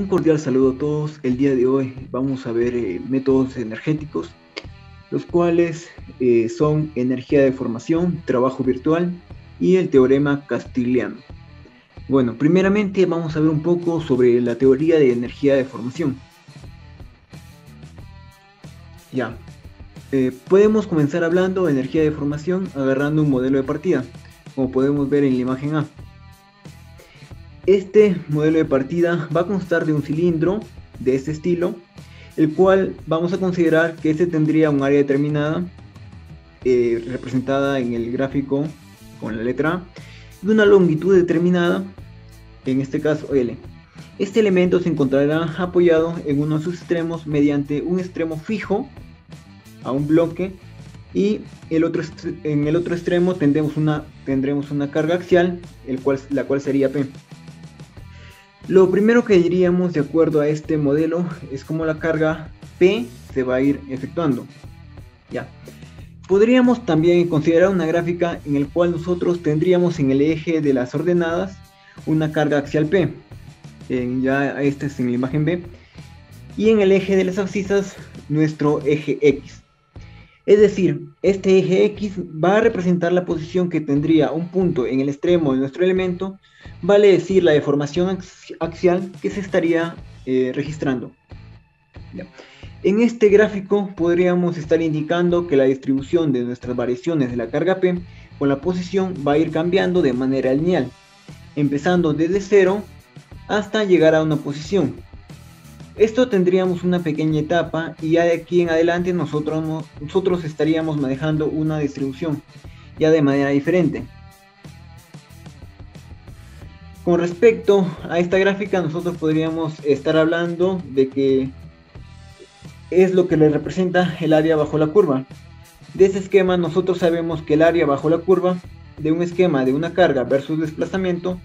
Un cordial saludo a todos. El día de hoy vamos a ver métodos energéticos, los cuales son energía de formación, trabajo virtual y el teorema castigliano. Bueno, primeramente vamos a ver un poco sobre la teoría de energía de formación. Ya, podemos comenzar hablando de energía de formación agarrando un modelo de partida, como podemos ver en la imagen A. Este modelo de partida va a constar de un cilindro de este estilo, el cual vamos a considerar que este tendría un área determinada, representada en el gráfico con la letra A, y una longitud determinada, en este caso L. Este elemento se encontrará apoyado en uno de sus extremos mediante un extremo fijo a un bloque, y en el otro extremo tendremos una carga axial, la cual sería P. Lo primero que diríamos de acuerdo a este modelo es cómo la carga P se va a ir efectuando. Ya. Podríamos también considerar una gráfica en el cual nosotros tendríamos en el eje de las ordenadas una carga axial P. Ya esta es en la imagen B. Y en el eje de las abscisas nuestro eje X. Es decir, este eje X va a representar la posición que tendría un punto en el extremo de nuestro elemento, vale decir la deformación axial que se estaría registrando. Ya. En este gráfico podríamos estar indicando que la distribución de nuestras variaciones de la carga P con la posición va a ir cambiando de manera lineal, empezando desde 0 hasta llegar a una posición. Esto tendríamos una pequeña etapa y ya de aquí en adelante nosotros estaríamos manejando una distribución ya de manera diferente. Con respecto a esta gráfica, nosotros podríamos estar hablando de que es lo que le representa el área bajo la curva. De ese esquema nosotros sabemos que el área bajo la curva de un esquema de una carga versus desplazamiento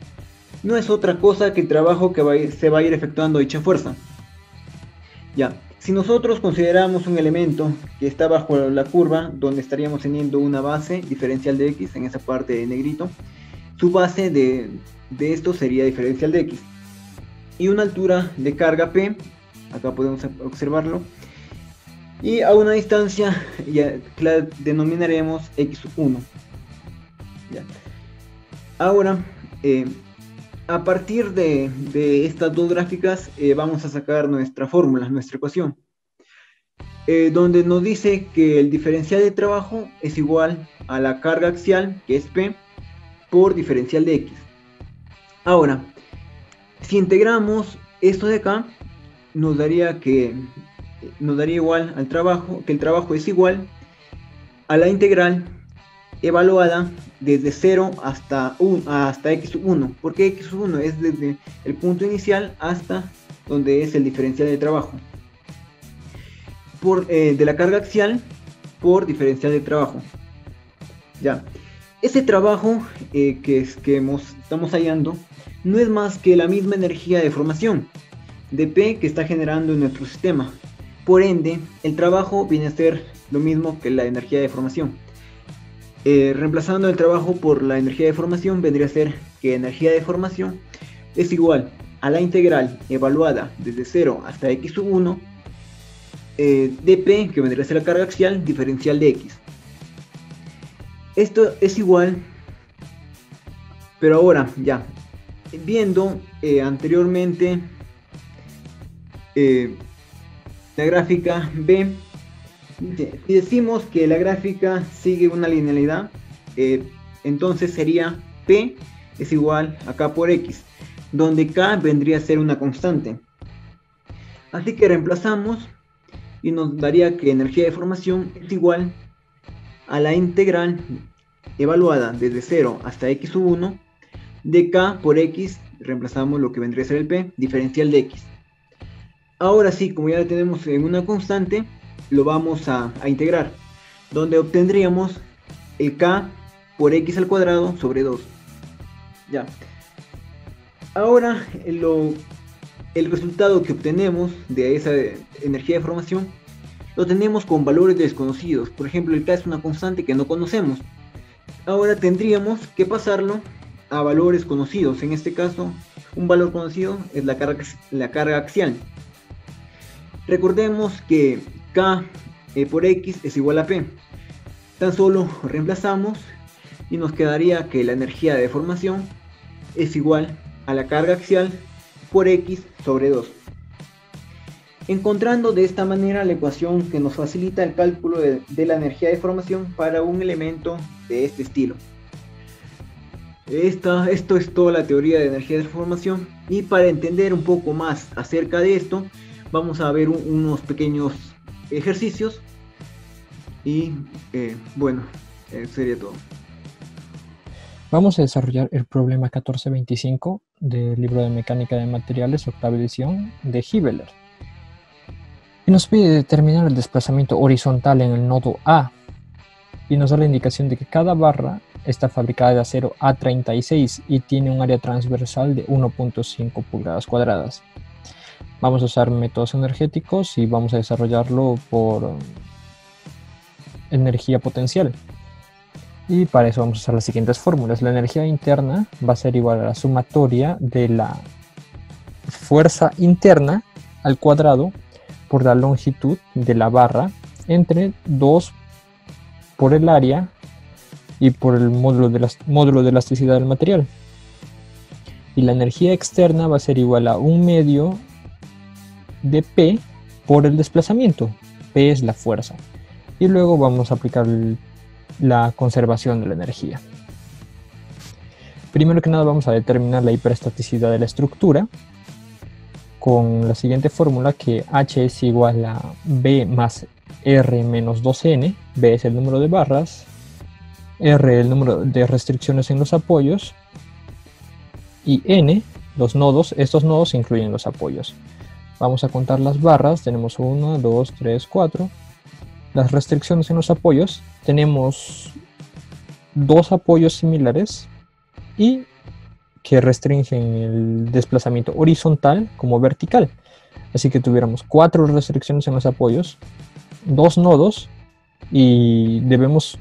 no es otra cosa que el trabajo que se va a ir efectuando dicha fuerza. Ya, si nosotros consideramos un elemento que está bajo la curva, donde estaríamos teniendo una base diferencial de X, en esa parte de negrito, su base de esto sería diferencial de X, y una altura de carga P, acá podemos observarlo, y a una distancia ya la denominaremos X1. Ya. Ahora, a partir de estas dos gráficas vamos a sacar nuestra fórmula, nuestra ecuación, donde nos dice que el diferencial de trabajo es igual a la carga axial, que es P, por diferencial de X. Ahora, si integramos esto de acá, nos daría igual al trabajo, que el trabajo es igual a la integral evaluada desde 0 hasta X1, porque X1 es desde el punto inicial hasta donde es el diferencial de trabajo, de la carga axial por diferencial de trabajo. Ya, ese trabajo estamos hallando no es más que la misma energía de formación de P que está generando en nuestro sistema. Por ende, el trabajo viene a ser lo mismo que la energía de formación. Reemplazando el trabajo por la energía de formación, vendría a ser que energía de formación es igual a la integral evaluada desde 0 hasta X1 de P, que vendría a ser la carga axial, diferencial de X. Esto es igual, pero ahora ya, viendo anteriormente la gráfica B, si decimos que la gráfica sigue una linealidad, entonces sería P es igual a K por X, donde K vendría a ser una constante. Así que reemplazamos y nos daría que energía de formación es igual a la integral evaluada desde 0 hasta X1 de K por X, reemplazamos lo que vendría a ser el P, diferencial de X. Ahora sí, como ya la tenemos en una constante, lo vamos a integrar, donde obtendríamos el K por X al cuadrado sobre 2. Ya. Ahora el resultado que obtenemos de esa energía de formación lo tenemos con valores desconocidos. Por ejemplo, el K es una constante que no conocemos. Ahora tendríamos que pasarlo a valores conocidos, en este caso Un valor conocido es la carga axial. Recordemos que K por X es igual a P. Tan solo reemplazamos y nos quedaría que la energía de deformación es igual a la carga axial por X sobre 2. Encontrando de esta manera la ecuación que nos facilita el cálculo de la energía de deformación para un elemento de este estilo. Esto es toda la teoría de energía de deformación, y para entender un poco más acerca de esto vamos a ver unos pequeños ejercicios y bueno, sería todo. Vamos a desarrollar el problema 1425 del libro de Mecánica de Materiales, octava edición, de Hibeler. Y nos pide determinar el desplazamiento horizontal en el nodo A. Y nos da la indicación de que cada barra está fabricada de acero A36 y tiene un área transversal de 1.5 pulgadas cuadradas. Vamos a usar métodos energéticos y vamos a desarrollarlo por energía potencial. Y para eso vamos a usar las siguientes fórmulas. La energía interna va a ser igual a la sumatoria de la fuerza interna al cuadrado por la longitud de la barra entre 2 por el área y por el módulo de elasticidad del material. Y la energía externa va a ser igual a 1/2 de P por el desplazamiento. P es la fuerza. Y luego vamos a aplicar la conservación de la energía. Primero que nada vamos a determinar la hiperestaticidad de la estructura con la siguiente fórmula, que H es igual a B más R menos 2N. B es el número de barras, R el número de restricciones en los apoyos y N los nodos. Estos nodos incluyen los apoyos. Vamos a contar las barras. Tenemos 1, 2, 3, 4. Las restricciones en los apoyos, tenemos 2 apoyos similares y que restringen el desplazamiento horizontal como vertical. Así que tuviéramos 4 restricciones en los apoyos, 2 nodos, y debemos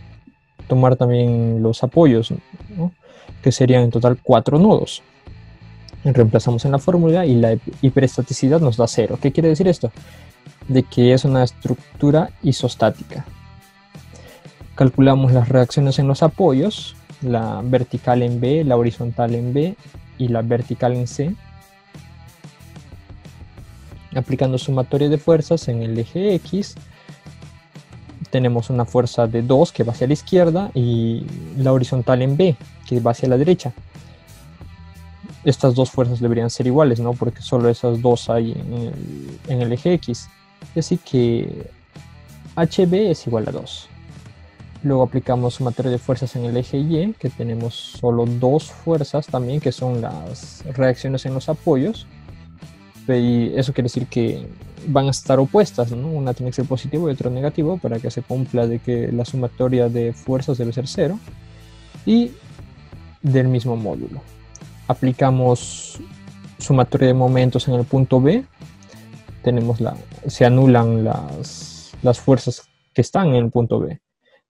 tomar también los apoyos, ¿no? Que serían en total 4 nodos. Reemplazamos en la fórmula y la hiperestaticidad nos da 0. ¿Qué quiere decir esto? De que es una estructura isostática. Calculamos las reacciones en los apoyos, la vertical en B, la horizontal en B y la vertical en C, aplicando sumatoria de fuerzas en el eje X. Tenemos una fuerza de 2 que va hacia la izquierda y la horizontal en B que va hacia la derecha. Estas dos fuerzas deberían ser iguales, ¿no? Porque solo esas dos hay en el eje X. Así que HB es igual a 2. Luego aplicamos sumatoria de fuerzas en el eje Y, que tenemos solo 2 fuerzas también, que son las reacciones en los apoyos. Y eso quiere decir que van a estar opuestas, ¿no? Una tiene que ser positivo y otra negativo para que se cumpla de que la sumatoria de fuerzas debe ser 0. Y del mismo módulo. Aplicamos sumatoria de momentos en el punto B. Se anulan las fuerzas que están en el punto B.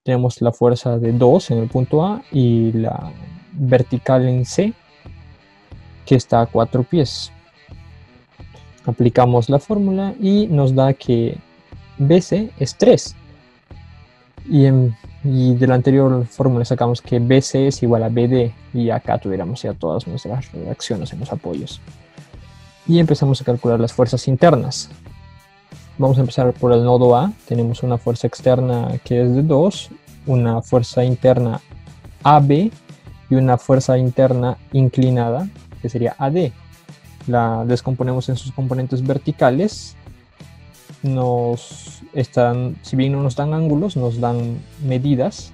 Tenemos la fuerza de 2 en el punto A y la vertical en C, que está a 4 pies. Aplicamos la fórmula y nos da que BC es 3. Y de la anterior fórmula sacamos que BC es igual a BD, y acá tuviéramos ya todas nuestras reacciones en los apoyos. Y empezamos a calcular las fuerzas internas. Vamos a empezar por el nodo A. Tenemos una fuerza externa que es de 2, una fuerza interna AB y una fuerza interna inclinada que sería AD. La descomponemos en sus componentes verticales. Si bien no nos dan ángulos, nos dan medidas,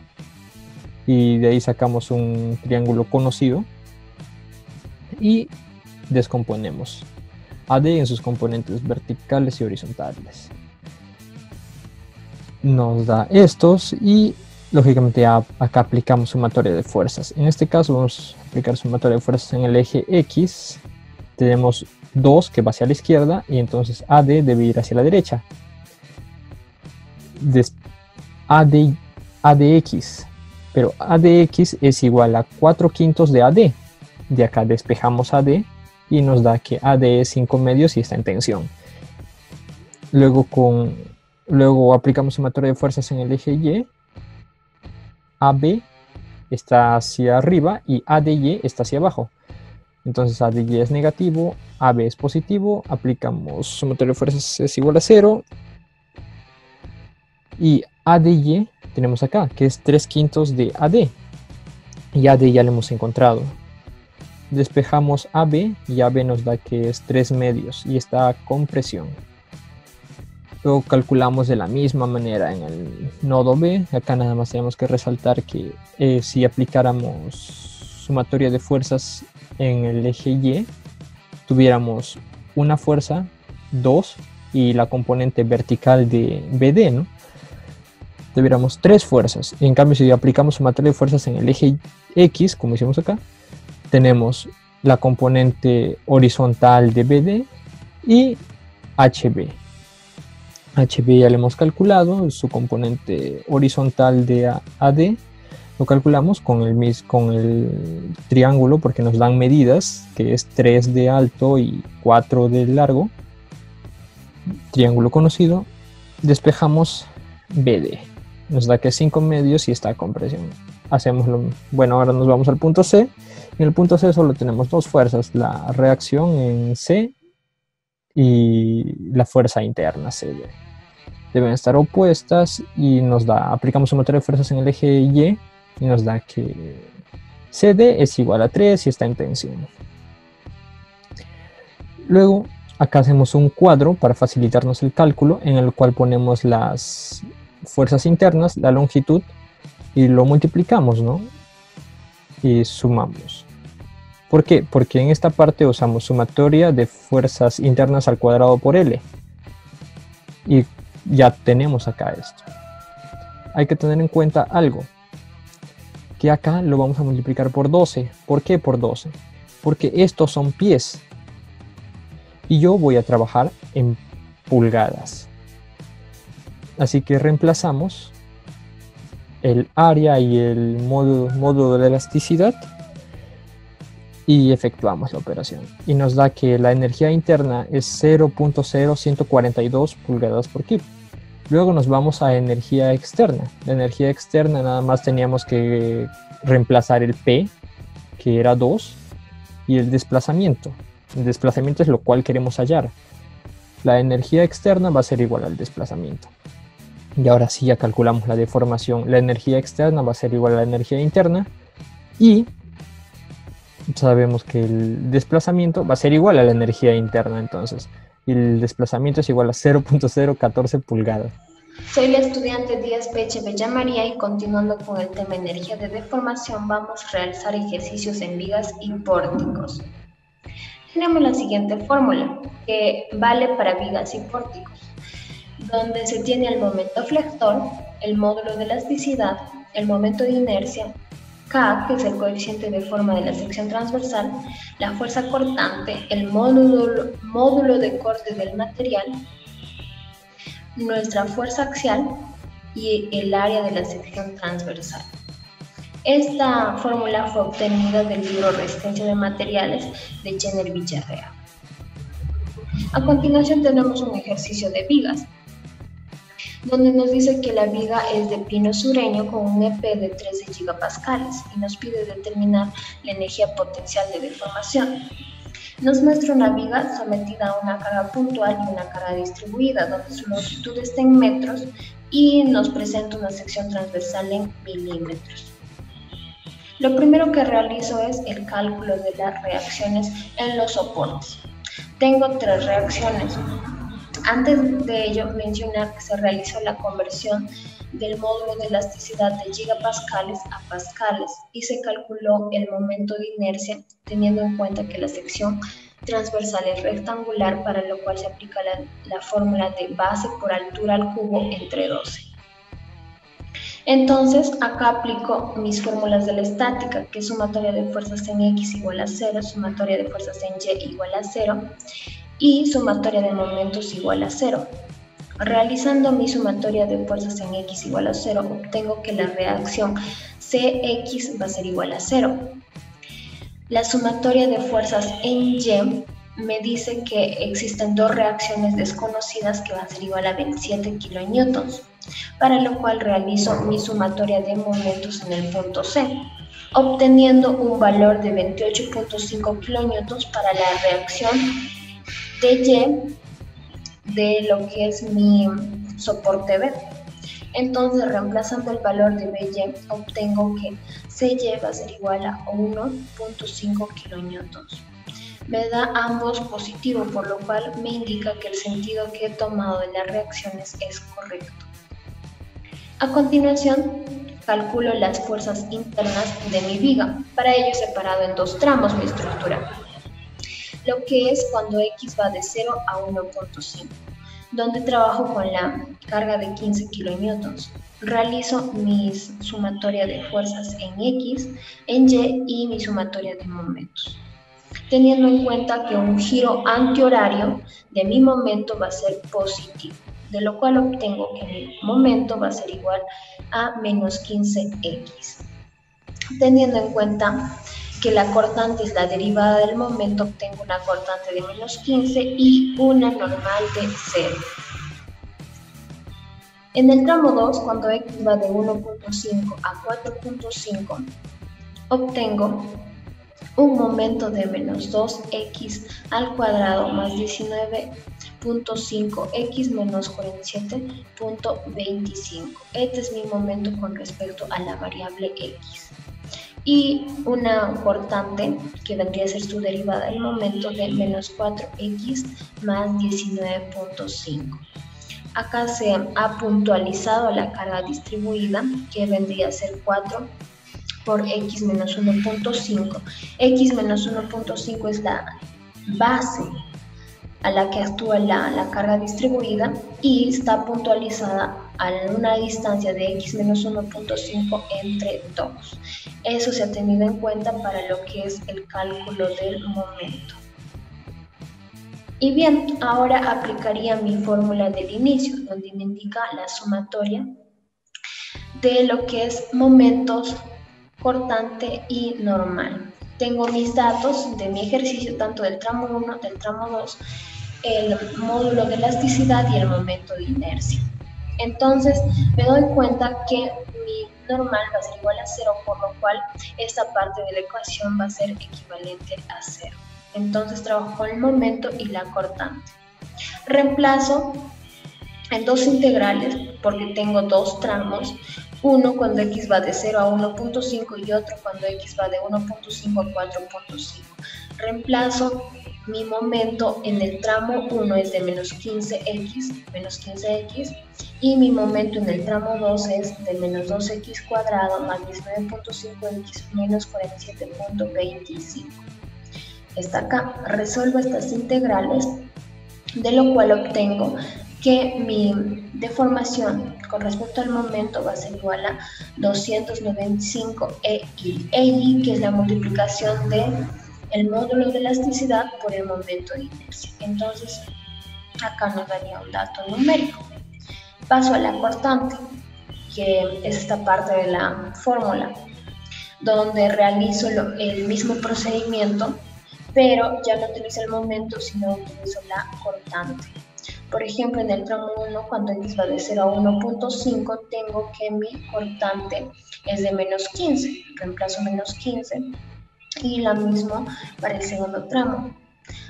y de ahí sacamos un triángulo conocido y descomponemos AD en sus componentes verticales y horizontales. Nos da estos y lógicamente acá aplicamos sumatoria de fuerzas. En este caso vamos a aplicar sumatoria de fuerzas en el eje X. Tenemos 2 que va hacia la izquierda y entonces AD debe ir hacia la derecha. ADX, pero ADX es igual a 4/5 de AD. De acá despejamos AD y nos da que AD es 5 medios y está en tensión. Luego aplicamos sumatoria de fuerzas en el eje Y. AB está hacia arriba y ADY está hacia abajo. Entonces ADY es negativo, AB es positivo, aplicamos sumatoria de fuerzas es igual a 0. Y ADY tenemos acá, que es 3/5 de AD. Y AD ya lo hemos encontrado. Despejamos AB y AB nos da que es 3 medios y está con presión. Luego calculamos de la misma manera en el nodo B. Acá nada más tenemos que resaltar que si aplicáramos sumatoria de fuerzas en el eje Y, tuviéramos una fuerza, 2, y la componente vertical de BD, ¿no? Tuviéramos 3 fuerzas. En cambio, si aplicamos sumatoria de fuerzas en el eje X, como hicimos acá, tenemos la componente horizontal de BD y HB. HB ya lo hemos calculado, su componente horizontal de AD lo calculamos con el triángulo, porque nos dan medidas, que es 3 de alto y 4 de largo, triángulo conocido. Despejamos BD, nos da que 5 medios y está con presión. Bueno, ahora nos vamos al punto C. En el punto C solo tenemos 2 fuerzas, la reacción en C y la fuerza interna CD. Deben estar opuestas y aplicamos sumatoria de fuerzas en el eje Y y nos da que CD es igual a 3 y está en tensión. Luego acá hacemos un cuadro para facilitarnos el cálculo, en el cual ponemos las fuerzas internas, la longitud, y lo multiplicamos, ¿no? Y sumamos. ¿Por qué? Porque en esta parte usamos sumatoria de fuerzas internas al cuadrado por L. Y ya tenemos acá esto. Hay que tener en cuenta algo, que acá lo vamos a multiplicar por 12. ¿Por qué por 12? Porque estos son pies y yo voy a trabajar en pulgadas. Así que reemplazamos el área y el módulo de elasticidad y efectuamos la operación. Y nos da que la energía interna es 0.0142 pulgadas por kilo. Luego nos vamos a energía externa. La energía externa nada más teníamos que reemplazar el P, que era 2, y el desplazamiento. El desplazamiento es lo cual queremos hallar. La energía externa va a ser igual al desplazamiento. Y ahora sí ya calculamos la deformación. La energía externa va a ser igual a la energía interna. Y sabemos que el desplazamiento va a ser igual a la energía interna entonces. Y el desplazamiento es igual a 0.014 pulgadas. Soy la estudiante Díaz Peche Bella María y continuando con el tema energía de deformación vamos a realizar ejercicios en vigas y pórticos. Tenemos la siguiente fórmula que vale para vigas y pórticos, donde se tiene el momento flector, el módulo de elasticidad, el momento de inercia, K, que es el coeficiente de forma de la sección transversal, la fuerza cortante, el módulo de corte del material, nuestra fuerza axial y el área de la sección transversal. Esta fórmula fue obtenida del libro Resistencia de Materiales de Jenner Villarreal. A continuación tenemos un ejercicio de vigas, donde nos dice que la viga es de pino sureño con un EP de 13 gigapascales y nos pide determinar la energía potencial de deformación. Nos muestra una viga sometida a una carga puntual y una carga distribuida, donde su longitud está en metros y nos presenta una sección transversal en milímetros. Lo primero que realizo es el cálculo de las reacciones en los soportes. Tengo 3 reacciones. Antes de ello, mencionar que se realizó la conversión del módulo de elasticidad de gigapascales a pascales y se calculó el momento de inercia teniendo en cuenta que la sección transversal es rectangular, para lo cual se aplica la fórmula de base por altura al cubo entre 12. Entonces, acá aplico mis fórmulas de la estática, que es sumatoria de fuerzas en X igual a 0, sumatoria de fuerzas en Y igual a 0, y sumatoria de momentos igual a 0. Realizando mi sumatoria de fuerzas en X igual a 0, obtengo que la reacción Cx va a ser igual a 0. La sumatoria de fuerzas en Y me dice que existen dos reacciones desconocidas que va a ser igual a 27 kilonewtons, para lo cual realizo mi sumatoria de momentos en el punto C, obteniendo un valor de 28.5 kilonewtons para la reacción de Y de lo que es mi soporte B. Entonces, reemplazando el valor de BY, obtengo que CY va a ser igual a 1.5 kilonewtons. Me da ambos positivos, por lo cual me indica que el sentido que he tomado de las reacciones es correcto. A continuación, calculo las fuerzas internas de mi viga. Para ello he separado en dos tramos mi estructura. Lo que es cuando X va de 0 a 1.5. Donde trabajo con la carga de 15 kilonewtons. Realizo mi sumatoria de fuerzas en X, en Y y mi sumatoria de momentos. Teniendo en cuenta que un giro antihorario de mi momento va a ser positivo, de lo cual obtengo que mi momento va a ser igual a menos 15x. Teniendo en cuenta que la cortante es la derivada del momento, obtengo una cortante de menos 15 y una normal de 0. En el tramo 2, cuando X va de 1.5 a 4.5, obtengo un momento de menos 2x al cuadrado más 19.5x menos 47.25. Este es mi momento con respecto a la variable x. Y una cortante que vendría a ser su derivada del momento de menos 4x más 19.5. Acá se ha puntualizado la carga distribuida, que vendría a ser 4 por x menos 1.5. X menos 1.5 es la base a la que actúa la carga distribuida y está puntualizada a una distancia de x menos 1.5 entre 2. Eso se ha tenido en cuenta para lo que es el cálculo del momento. Y bien, ahora aplicaría mi fórmula del inicio, donde me indica la sumatoria de lo que es momentos, cortante y normal. Tengo mis datos de mi ejercicio, tanto del tramo 1, del tramo 2, el módulo de elasticidad y el momento de inercia. Entonces me doy cuenta que mi normal va a ser igual a 0, por lo cual esta parte de la ecuación va a ser equivalente a 0. Entonces trabajo con el momento y la cortante. Reemplazo en dos integrales porque tengo dos tramos. Uno cuando x va de 0 a 1.5 y otro cuando x va de 1.5 a 4.5. Reemplazo mi momento en el tramo 1 es de menos 15x, y mi momento en el tramo 2 es de menos 2x cuadrado más 19.5x menos 47.25. Está acá. Resuelvo estas integrales, de lo cual obtengo que mi deformación con respecto al momento va a ser igual a 295 EI, que es la multiplicación de el módulo de elasticidad por el momento de inercia. Entonces, acá nos daría un dato numérico. Paso a la cortante, que es esta parte de la fórmula, donde realizo el mismo procedimiento, pero ya no utilizo el momento, sino utilizo la cortante. Por ejemplo, en el tramo 1, cuando x va de 0 a 1.5, tengo que mi cortante es de menos 15. Reemplazo menos 15 y lo mismo para el segundo tramo.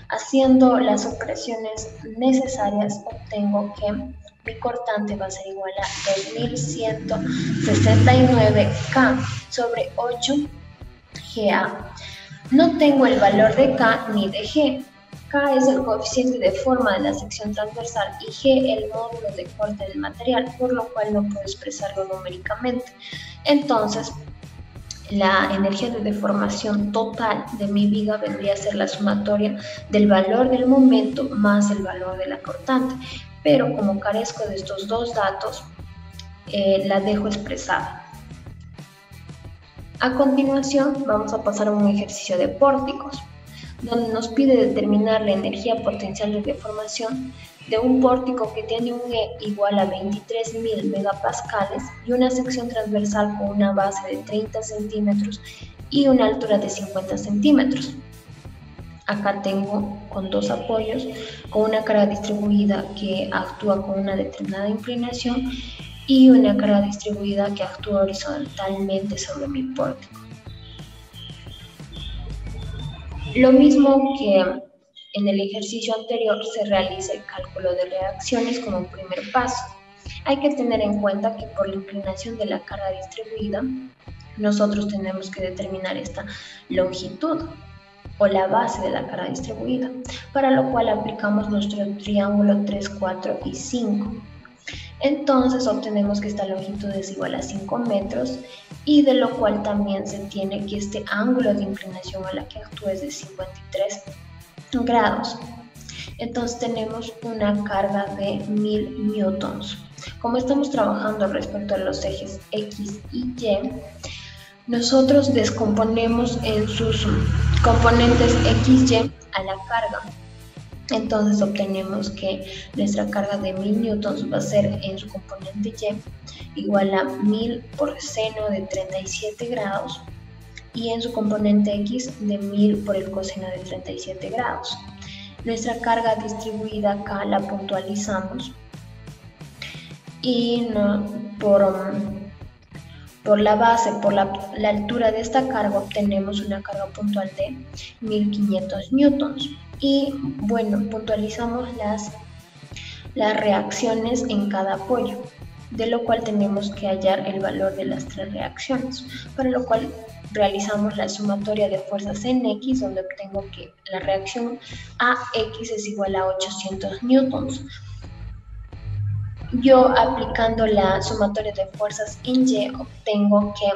Haciendo las operaciones necesarias, obtengo que mi cortante va a ser igual a 2169K sobre 8 GA. No tengo el valor de K ni de G. K es el coeficiente de forma de la sección transversal y G el módulo de corte del material, por lo cual no puedo expresarlo numéricamente. Entonces, la energía de deformación total de mi viga vendría a ser la sumatoria del valor del momento más el valor de la cortante, pero como carezco de estos dos datos, la dejo expresada. A continuación vamos a pasar a un ejercicio de pórticos, donde nos pide determinar la energía potencial de deformación de un pórtico que tiene un E igual a 23.000 megapascales y una sección transversal con una base de 30 centímetros y una altura de 50 centímetros. Acá tengo con dos apoyos, con una carga distribuida que actúa con una determinada inclinación y una carga distribuida que actúa horizontalmente sobre mi pórtico. Lo mismo que en el ejercicio anterior, se realiza el cálculo de reacciones como primer paso. Hay que tener en cuenta que por la inclinación de la carga distribuida, nosotros tenemos que determinar esta longitud o la base de la carga distribuida, para lo cual aplicamos nuestro triángulo 3, 4 y 5. Entonces obtenemos que esta longitud es igual a 5 metros y de lo cual también se tiene que este ángulo de inclinación a la que actúa es de 53 grados. Entonces tenemos una carga de 1000 newtons. Como estamos trabajando respecto a los ejes X y Y, nosotros descomponemos en sus componentes XY a la carga. Entonces obtenemos que nuestra carga de 1000 newtons va a ser en su componente Y igual a 1000 por seno de 37 grados y en su componente X de 1000 por el coseno de 37 grados. Nuestra carga distribuida acá la puntualizamos y por la base, por la altura de esta carga obtenemos una carga puntual de 1500 newtons. Y bueno, puntualizamos las reacciones en cada apoyo, de lo cual tenemos que hallar el valor de las tres reacciones, para lo cual realizamos la sumatoria de fuerzas en X, donde obtengo que la reacción AX es igual a 800 newtons. Yo aplicando la sumatoria de fuerzas en Y obtengo que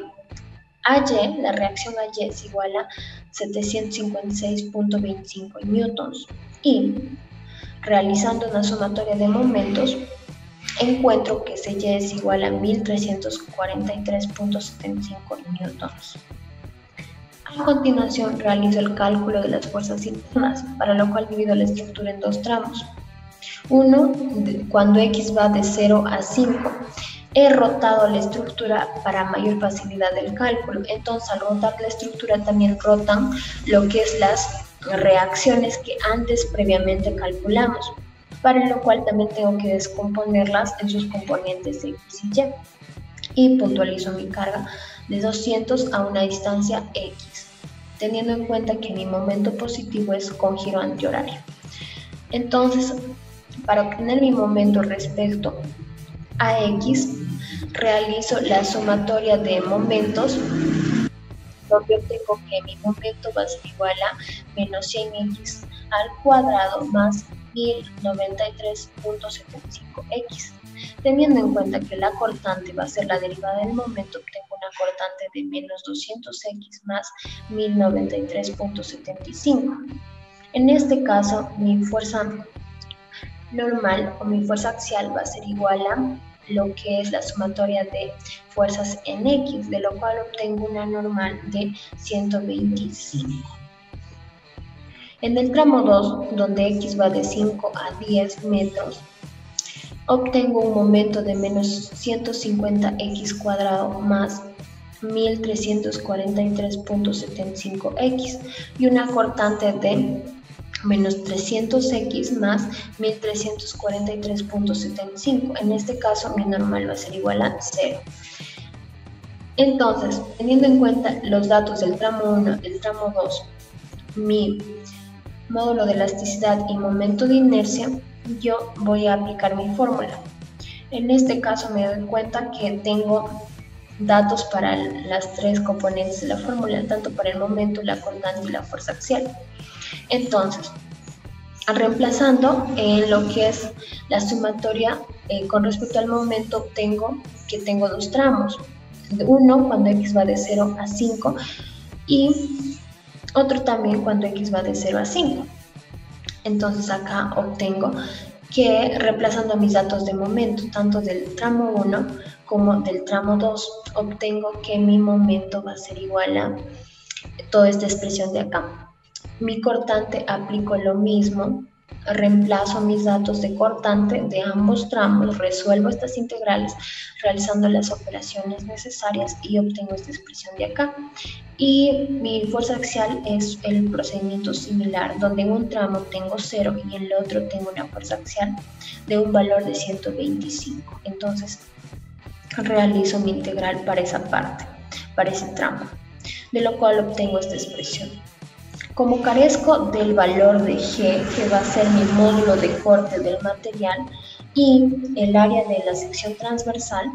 AY, la reacción AY es igual a 756.25 newtons y realizando una sumatoria de momentos encuentro que Y es igual a 1343.75 newtons. A continuación realizo el cálculo de las fuerzas internas, para lo cual divido la estructura en dos tramos. Uno, cuando X va de 0 a 5. He rotado la estructura para mayor facilidad del cálculo. Entonces, al rotar la estructura también rotan lo que es las reacciones que antes previamente calculamos, para lo cual también tengo que descomponerlas en sus componentes X y Y. Y puntualizo mi carga de 200 a una distancia X, teniendo en cuenta que mi momento positivo es con giro antihorario. Entonces, para obtener mi momento respecto a X, realizo la sumatoria de momentos, donde obtengo que mi momento va a ser igual a menos 100x al cuadrado más 1093.75x. Teniendo en cuenta que la cortante va a ser la derivada del momento, obtengo una cortante de menos 200x más 1093.75. En este caso, mi fuerza normal o mi fuerza axial va a ser igual a lo que es la sumatoria de fuerzas en X, de lo cual obtengo una normal de 125. En el tramo 2, donde X va de 5 a 10 metros, obtengo un momento de menos 150x cuadrado más 1343.75x y una cortante de menos 300x más 1343.75. En este caso, mi normal va a ser igual a 0. Entonces, teniendo en cuenta los datos del tramo 1 y el tramo 2, mi módulo de elasticidad y momento de inercia, yo voy a aplicar mi fórmula. En este caso me doy cuenta que tengo datos para las tres componentes de la fórmula, tanto para el momento, la constante y la fuerza axial. Entonces, reemplazando en lo que es la sumatoria con respecto al momento, obtengo que tengo dos tramos. Uno cuando X va de 0 a 5 y otro también cuando X va de 0 a 5. Entonces acá obtengo que reemplazando mis datos de momento, tanto del tramo 1 como del tramo 2, obtengo que mi momento va a ser igual a toda esta expresión de acá. Mi cortante aplico lo mismo reemplazo mis datos de cortante de ambos tramos, resuelvo estas integrales realizando las operaciones necesarias y obtengo esta expresión de acá. Y mi fuerza axial es el procedimiento similar, donde en un tramo tengo 0 y en el otro tengo una fuerza axial de un valor de 125. Entonces realizo mi integral para esa parte, para ese tramo, de lo cual obtengo esta expresión. Como carezco del valor de G, que va a ser mi módulo de corte del material, y el área de la sección transversal,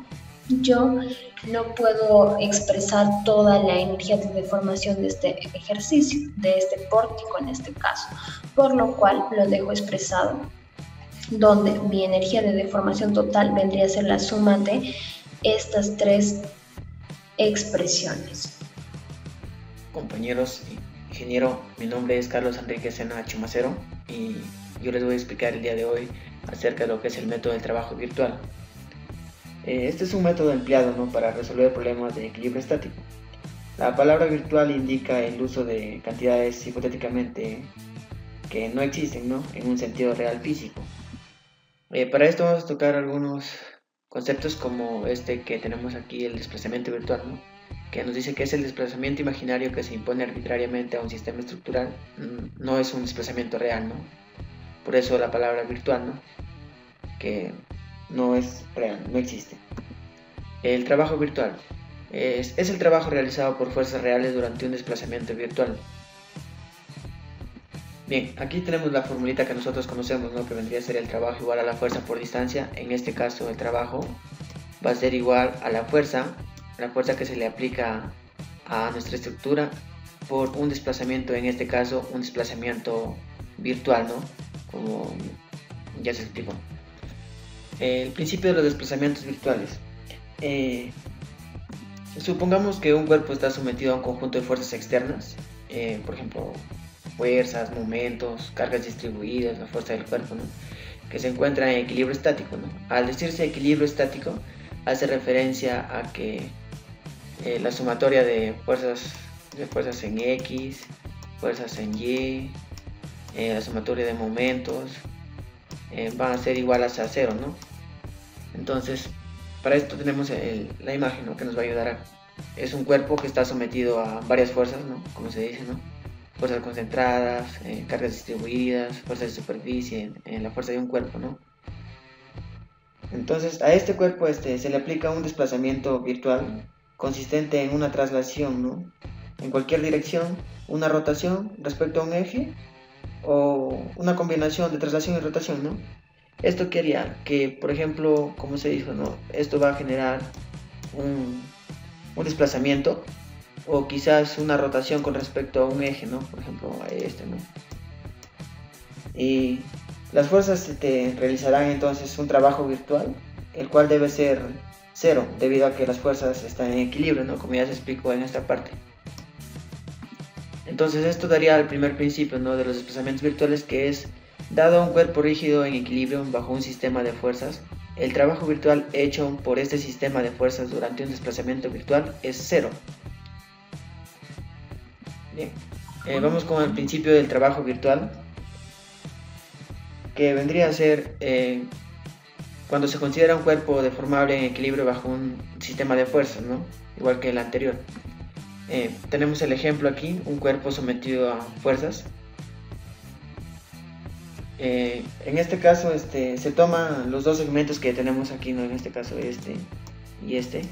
yo no puedo expresar toda la energía de deformación de este ejercicio, de este pórtico en este caso, por lo cual lo dejo expresado, donde mi energía de deformación total vendría a ser la suma de estas tres expresiones. Compañeros, ingeniero, mi nombre es Carlos Enrique Sena Chumacero y yo les voy a explicar el día de hoy acerca de lo que es el método del trabajo virtual. Este es un método empleado, ¿no?, para resolver problemas de equilibrio estático. La palabra virtual indica el uso de cantidades hipotéticamente que no existen, ¿no?, en un sentido real físico. Para esto vamos a tocar algunos conceptos como este que tenemos aquí, el desplazamiento virtual, ¿no?, que nos dice que es el desplazamiento imaginario que se impone arbitrariamente a un sistema estructural, no es un desplazamiento real, ¿no? Por eso la palabra virtual, ¿no?, que no es real, no existe. El trabajo virtual es el trabajo realizado por fuerzas reales durante un desplazamiento virtual. Bien, aquí tenemos la formulita que nosotros conocemos, ¿no?, que vendría a ser el trabajo igual a la fuerza por distancia. En este caso el trabajo va a ser igual a la fuerza que se le aplica a nuestra estructura por un desplazamiento, en este caso un desplazamiento virtual, ¿no?, como ya se explicó. El principio de los desplazamientos virtuales. Supongamos que un cuerpo está sometido a un conjunto de fuerzas externas, por ejemplo, fuerzas, momentos, cargas distribuidas, la fuerza del cuerpo, ¿no?, que se encuentra en equilibrio estático, ¿no? Al decirse equilibrio estático, hace referencia a que la sumatoria de fuerzas en X, fuerzas en Y, la sumatoria de momentos van a ser iguales a 0, ¿no? Entonces, para esto tenemos la imagen, ¿no?, que nos va a ayudar es un cuerpo que está sometido a varias fuerzas, ¿no?, como se dice, ¿no?, fuerzas concentradas, cargas distribuidas, fuerzas de superficie, la fuerza de un cuerpo, ¿no? Entonces, a este cuerpo se le aplica un desplazamiento virtual consistente en una traslación, ¿no?, en cualquier dirección, una rotación respecto a un eje o una combinación de traslación y rotación, ¿no? Esto quería que, por ejemplo, como se dijo, ¿no?, esto va a generar un desplazamiento o quizás una rotación con respecto a un eje, ¿no?, por ejemplo a este, ¿no? Y las fuerzas realizarán entonces un trabajo virtual, el cual debe ser 0 debido a que las fuerzas están en equilibrio, ¿no?, como ya se explicó en esta parte. Entonces esto daría el primer principio, ¿no?, de los desplazamientos virtuales, que es: dado un cuerpo rígido en equilibrio bajo un sistema de fuerzas, el trabajo virtual hecho por este sistema de fuerzas durante un desplazamiento virtual es 0. Bien, vamos con el principio del trabajo virtual, que vendría a ser cuando se considera un cuerpo deformable en equilibrio bajo un sistema de fuerzas, ¿no?, igual que el anterior. Tenemos el ejemplo aquí, un cuerpo sometido a fuerzas. En este caso se toman los dos segmentos que tenemos aquí, ¿no?, en este caso este y este.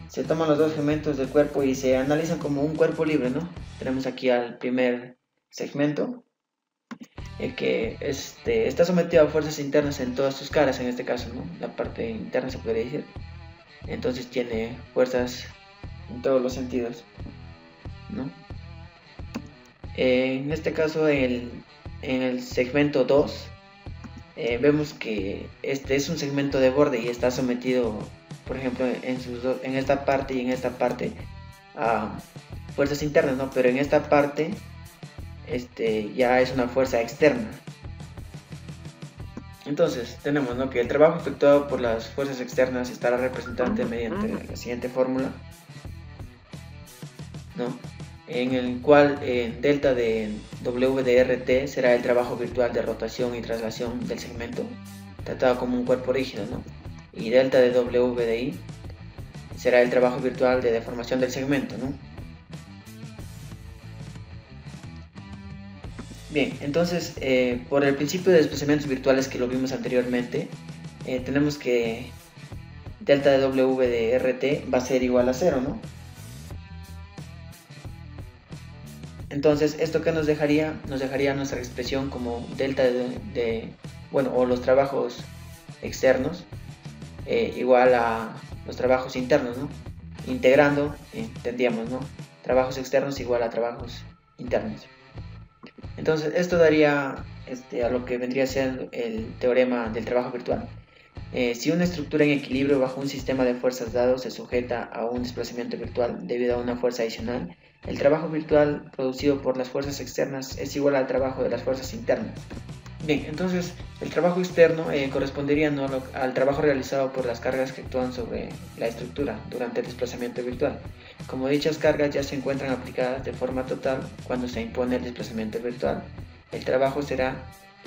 Se toman los dos segmentos del cuerpo y se analizan como un cuerpo libre, ¿no? Tenemos aquí al primer segmento, que está sometido a fuerzas internas en todas sus caras, en este caso, ¿no?, la parte interna se podría decir. Entonces tiene fuerzas en todos los sentidos, ¿no? En este caso, en el segmento 2, vemos que este es un segmento de borde y está sometido, por ejemplo, en esta parte y en esta parte a fuerzas internas, ¿no? Pero en esta parte ya es una fuerza externa. Entonces tenemos, ¿no?, que el trabajo efectuado por las fuerzas externas estará representado mediante la siguiente fórmula, ¿no? en el cual delta de W de RT será el trabajo virtual de rotación y traslación del segmento, tratado como un cuerpo rígido, ¿no? Y delta de W de I será el trabajo virtual de deformación del segmento, ¿no? Bien, entonces, por el principio de desplazamientos virtuales que lo vimos anteriormente, tenemos que delta de W de RT va a ser igual a 0, ¿no? Entonces, ¿esto qué nos dejaría? Nos dejaría nuestra expresión como delta o los trabajos externos igual a los trabajos internos, ¿no? Integrando, tendríamos, ¿no? Trabajos externos igual a trabajos internos. Entonces, esto daría a lo que vendría a ser el teorema del trabajo virtual. Si una estructura en equilibrio bajo un sistema de fuerzas dado se sujeta a un desplazamiento virtual debido a una fuerza adicional, el trabajo virtual producido por las fuerzas externas es igual al trabajo de las fuerzas internas. Bien, entonces el trabajo externo correspondería, ¿no?, al trabajo realizado por las cargas que actúan sobre la estructura durante el desplazamiento virtual. Como dichas cargas ya se encuentran aplicadas de forma total cuando se impone el desplazamiento virtual, el trabajo será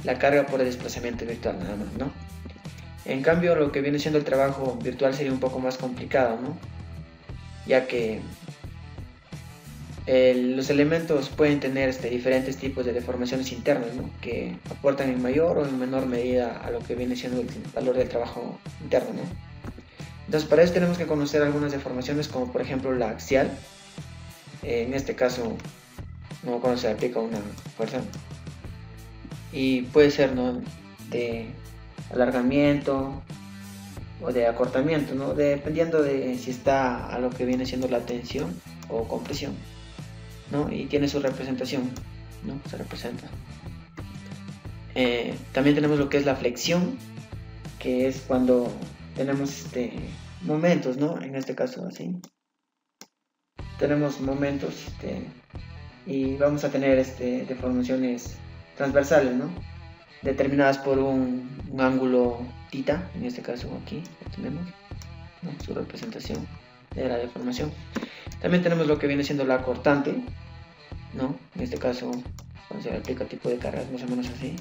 la carga por el desplazamiento virtual, nada más, ¿no? En cambio, lo que viene siendo el trabajo virtual sería un poco más complicado, ¿no? Ya que los elementos pueden tener diferentes tipos de deformaciones internas, ¿no?, que aportan en mayor o en menor medida a lo que viene siendo el valor del trabajo interno, ¿no? Entonces, para eso tenemos que conocer algunas deformaciones, como por ejemplo la axial. En este caso, no cuando se aplica una fuerza, y puede ser, ¿no?, de alargamiento o de acortamiento, ¿no?, dependiendo de si está a lo que viene siendo la tensión o compresión, ¿no? Y tiene su representación, ¿no? Se representa. También tenemos lo que es la flexión, que es cuando tenemos momentos, ¿no? En este caso así. Tenemos momentos y vamos a tener deformaciones transversales, ¿no?, determinadas por un ángulo θ. En este caso aquí tenemos, ¿no?, su representación de la deformación. También tenemos lo que viene siendo la cortante, ¿no? En este caso, cuando se aplica tipo de cargas más o menos así,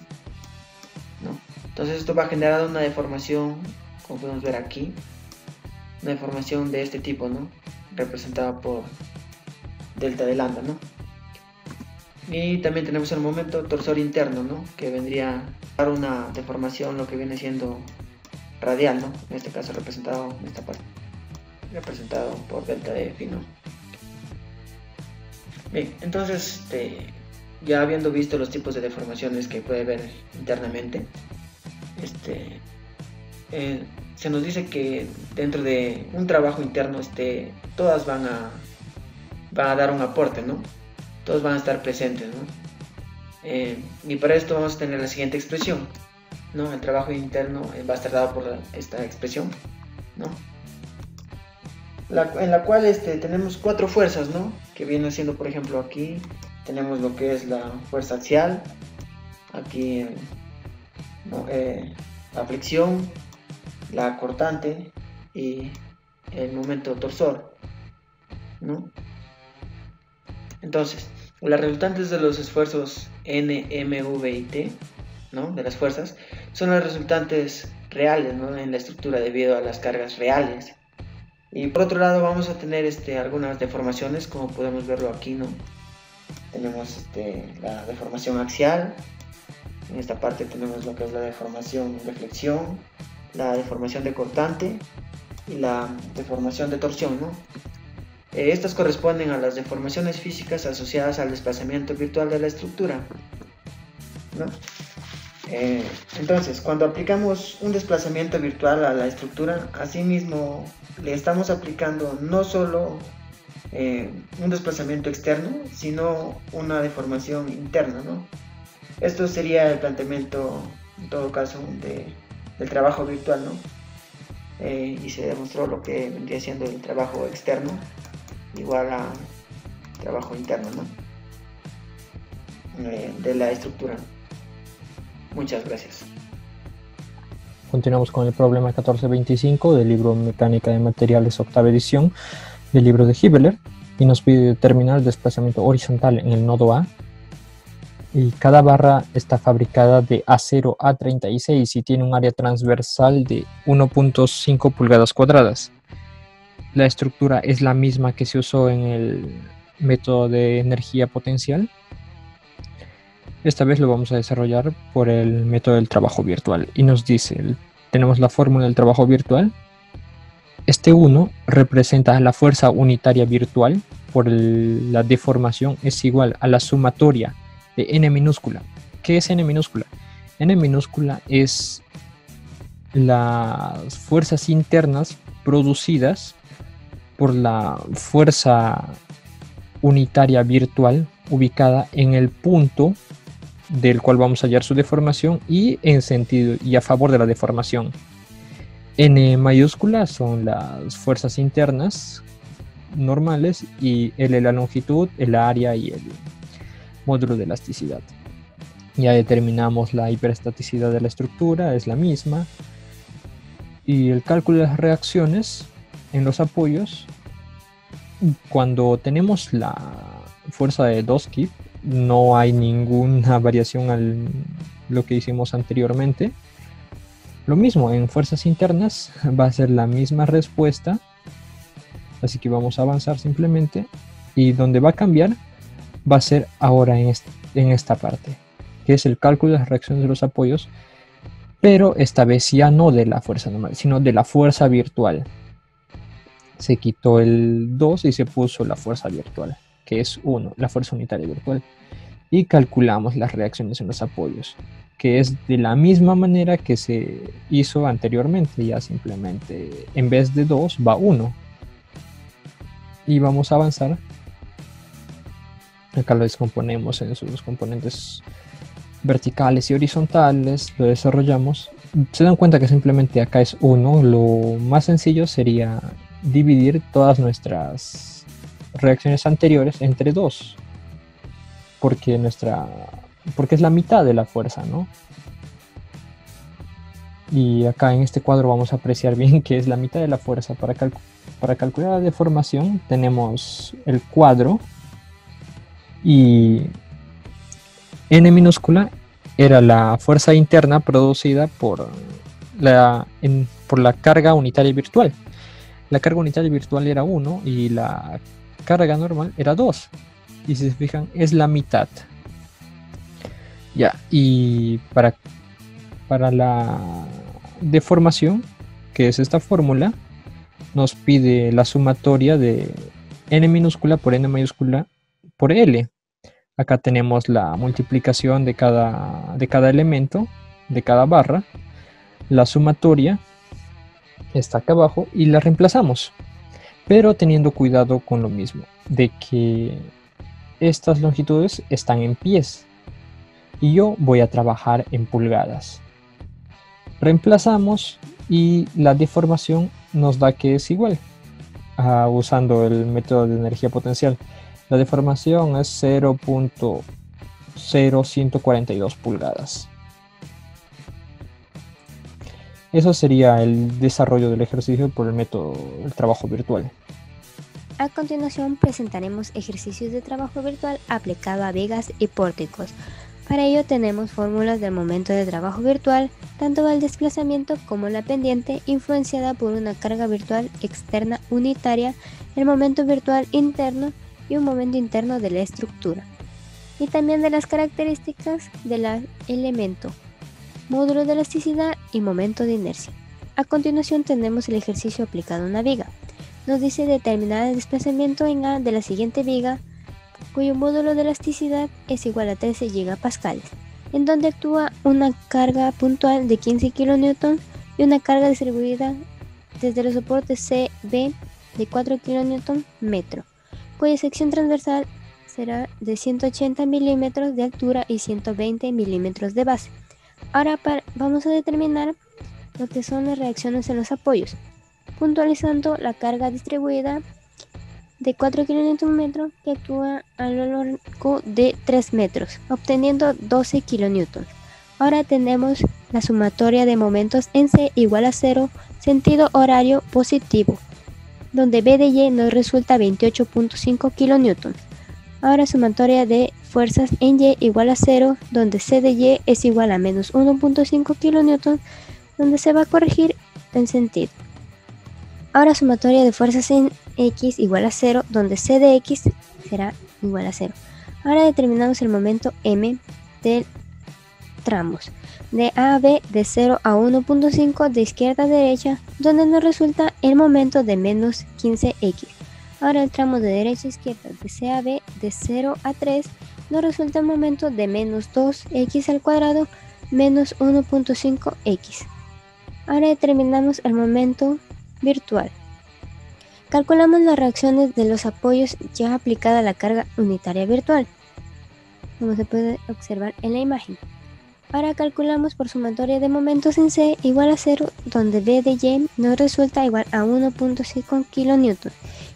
¿no? Entonces esto va a generar una deformación, como podemos ver aquí, una deformación de este tipo, ¿no?, representada por delta de lambda, ¿no? Y también tenemos el momento torsor interno, ¿no?, que vendría a dar una deformación, lo que viene siendo radial, ¿no?, en este caso representado en esta parte, representado por delta de phi, ¿no? Bien, entonces ya habiendo visto los tipos de deformaciones que puede haber internamente, se nos dice que dentro de un trabajo interno todas van a dar un aporte, ¿no? Todos van a estar presentes, ¿no? Y para esto vamos a tener la siguiente expresión, ¿no? El trabajo interno va a estar dado por esta expresión, ¿no?, en la cual tenemos 4 fuerzas, ¿no?, que vienen siendo, por ejemplo, aquí tenemos lo que es la fuerza axial, aquí, ¿no?, la flexión, la cortante y el momento torsor, ¿no? Entonces, las resultantes de los esfuerzos N, M, V y T, ¿no?, de las fuerzas, son las resultantes reales, ¿no?, en la estructura debido a las cargas reales. Y por otro lado vamos a tener algunas deformaciones, como podemos verlo aquí, ¿no? Tenemos la deformación axial, en esta parte tenemos lo que es la deformación de flexión, la deformación de cortante y la deformación de torsión, ¿no? Estas corresponden a las deformaciones físicas asociadas al desplazamiento virtual de la estructura, ¿no? Entonces, cuando aplicamos un desplazamiento virtual a la estructura, asimismo le estamos aplicando no solo un desplazamiento externo, sino una deformación interna, ¿no? Esto sería el planteamiento, en todo caso, del trabajo virtual, ¿no? Y se demostró lo que vendría siendo el trabajo externo igual a trabajo interno, ¿no?, de la estructura. Muchas gracias. Continuamos con el problema 1425 del libro Mecánica de Materiales, octava edición, del libro de Hibbeler. y nos pide determinar el desplazamiento horizontal en el nodo A. Y cada barra está fabricada de acero A36 y tiene un área transversal de 1.5 pulgadas cuadradas. La estructura es la misma que se usó en el método de energía potencial. Esta vez lo vamos a desarrollar por el método del trabajo virtual. Y nos dice, tenemos la fórmula del trabajo virtual. Este 1 representa la fuerza unitaria virtual por la deformación, es igual a la sumatoria de n minúscula. ¿Qué es n minúscula? N minúscula es las fuerzas internas producidas por la fuerza unitaria virtual ubicada en el punto del cual vamos a hallar su deformación y en sentido y a favor de la deformación. N mayúscula son las fuerzas internas normales y L la longitud, el área y el módulo de elasticidad. Ya determinamos la hiperestaticidad de la estructura, es la misma. Y el cálculo de las reacciones en los apoyos, cuando tenemos la fuerza de 2 kip, no hay ninguna variación a lo que hicimos anteriormente. Lo mismo, en fuerzas internas va a ser la misma respuesta, así que vamos a avanzar simplemente, y donde va a cambiar va a ser ahora en esta parte, que es el cálculo de las reacciones de los apoyos, pero esta vez ya no de la fuerza normal, sino de la fuerza virtual. Se quitó el 2 y se puso la fuerza virtual, que es 1, la fuerza unitaria virtual, y calculamos las reacciones en los apoyos, que es de la misma manera que se hizo anteriormente, ya simplemente en vez de 2 va 1. Y vamos a avanzar. Acá lo descomponemos en sus componentes verticales y horizontales, lo desarrollamos. Se dan cuenta que simplemente acá es 1. Lo más sencillo sería dividir todas nuestras reacciones anteriores entre 2, porque es la mitad de la fuerza, ¿no? Y acá en este cuadro vamos a apreciar bien que es la mitad de la fuerza. Para calcular la deformación tenemos el cuadro y N minúscula era la fuerza interna producida por la carga unitaria virtual. La carga unitaria virtual era 1 y la carga normal era 2. Y si se fijan, es la mitad. Ya, y para la deformación, que es esta fórmula, nos pide la sumatoria de n minúscula por n mayúscula por L. Acá tenemos la multiplicación de cada elemento, de cada barra. La sumatoria está acá abajo y la reemplazamos, pero teniendo cuidado con lo mismo, de que estas longitudes están en pies y yo voy a trabajar en pulgadas. Reemplazamos y la deformación nos da que es igual, usando el método de energía potencial. La deformación es 0.0142 pulgadas. Eso sería el desarrollo del ejercicio por el método del trabajo virtual. A continuación presentaremos ejercicios de trabajo virtual aplicado a vigas y pórticos. Para ello tenemos fórmulas del momento de trabajo virtual, tanto el desplazamiento como la pendiente influenciada por una carga virtual externa unitaria, el momento virtual interno y un momento interno de la estructura. Y también de las características del elemento, módulo de elasticidad y momento de inercia. A continuación tenemos el ejercicio aplicado a una viga. Nos dice determinar el desplazamiento en A de la siguiente viga, cuyo módulo de elasticidad es igual a 13 gigapascales, en donde actúa una carga puntual de 15 kN y una carga distribuida desde los soportes C, B de 4 kN metro, cuya sección transversal será de 180 milímetros de altura y 120 milímetros de base. Ahora vamos a determinar lo que son las reacciones en los apoyos, puntualizando la carga distribuida de 4 kN que actúa a lo largo de 3 metros, obteniendo 12 kN. Ahora tenemos la sumatoria de momentos en C igual a 0, sentido horario positivo. donde B de Y nos resulta 28.5 kN. Ahora sumatoria de fuerzas en Y igual a 0, donde C de Y es igual a menos 1.5 kN, donde se va a corregir el sentido. Ahora sumatoria de fuerzas en X igual a 0, donde C de X será igual a 0. Ahora determinamos el momento M del tramos de A a B de 0 a 1.5 de izquierda a derecha, donde nos resulta el momento de menos 15x. Ahora el tramo de derecha a izquierda de C a B de 0 a 3 nos resulta el momento de menos 2x al cuadrado menos 1.5x. Ahora determinamos el momento virtual. Calculamos las reacciones de los apoyos ya aplicada la carga unitaria virtual, como se puede observar en la imagen. Ahora calculamos por sumatoria de momentos en C igual a 0, donde B de Y nos resulta igual a 1.5 kN,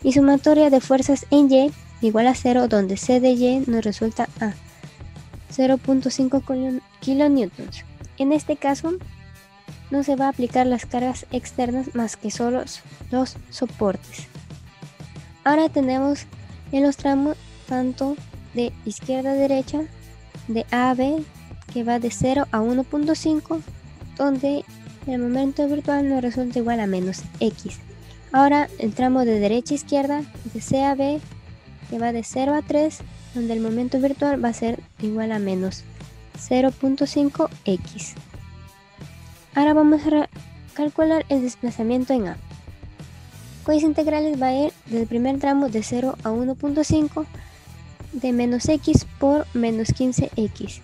y sumatoria de fuerzas en Y igual a 0, donde C de Y nos resulta a 0.5 kN. En este caso, no se va a aplicar las cargas externas más que solo los soportes. Ahora tenemos en los tramos tanto de izquierda a derecha, de A a B, que va de 0 a 1.5, donde el momento virtual nos resulta igual a menos x. Ahora el tramo de derecha a izquierda, de C a B, que va de 0 a 3, donde el momento virtual va a ser igual a menos 0.5x. Ahora vamos a calcular el desplazamiento en A, cuyas integrales va a ir del primer tramo de 0 a 1.5 de menos x por menos 15x.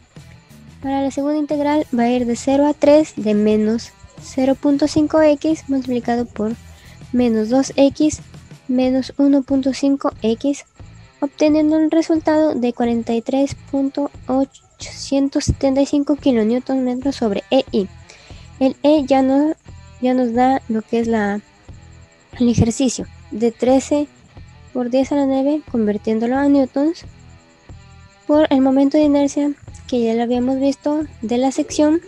Para la segunda integral va a ir de 0 a 3 de menos 0.5x multiplicado por menos 2x menos 1.5x, obteniendo un resultado de 43.875 kN sobre EI. El E ya nos da lo que es el ejercicio de 13 por 10 a la 9, convirtiéndolo a newtons, por el momento de inercia que ya lo habíamos visto de la sección,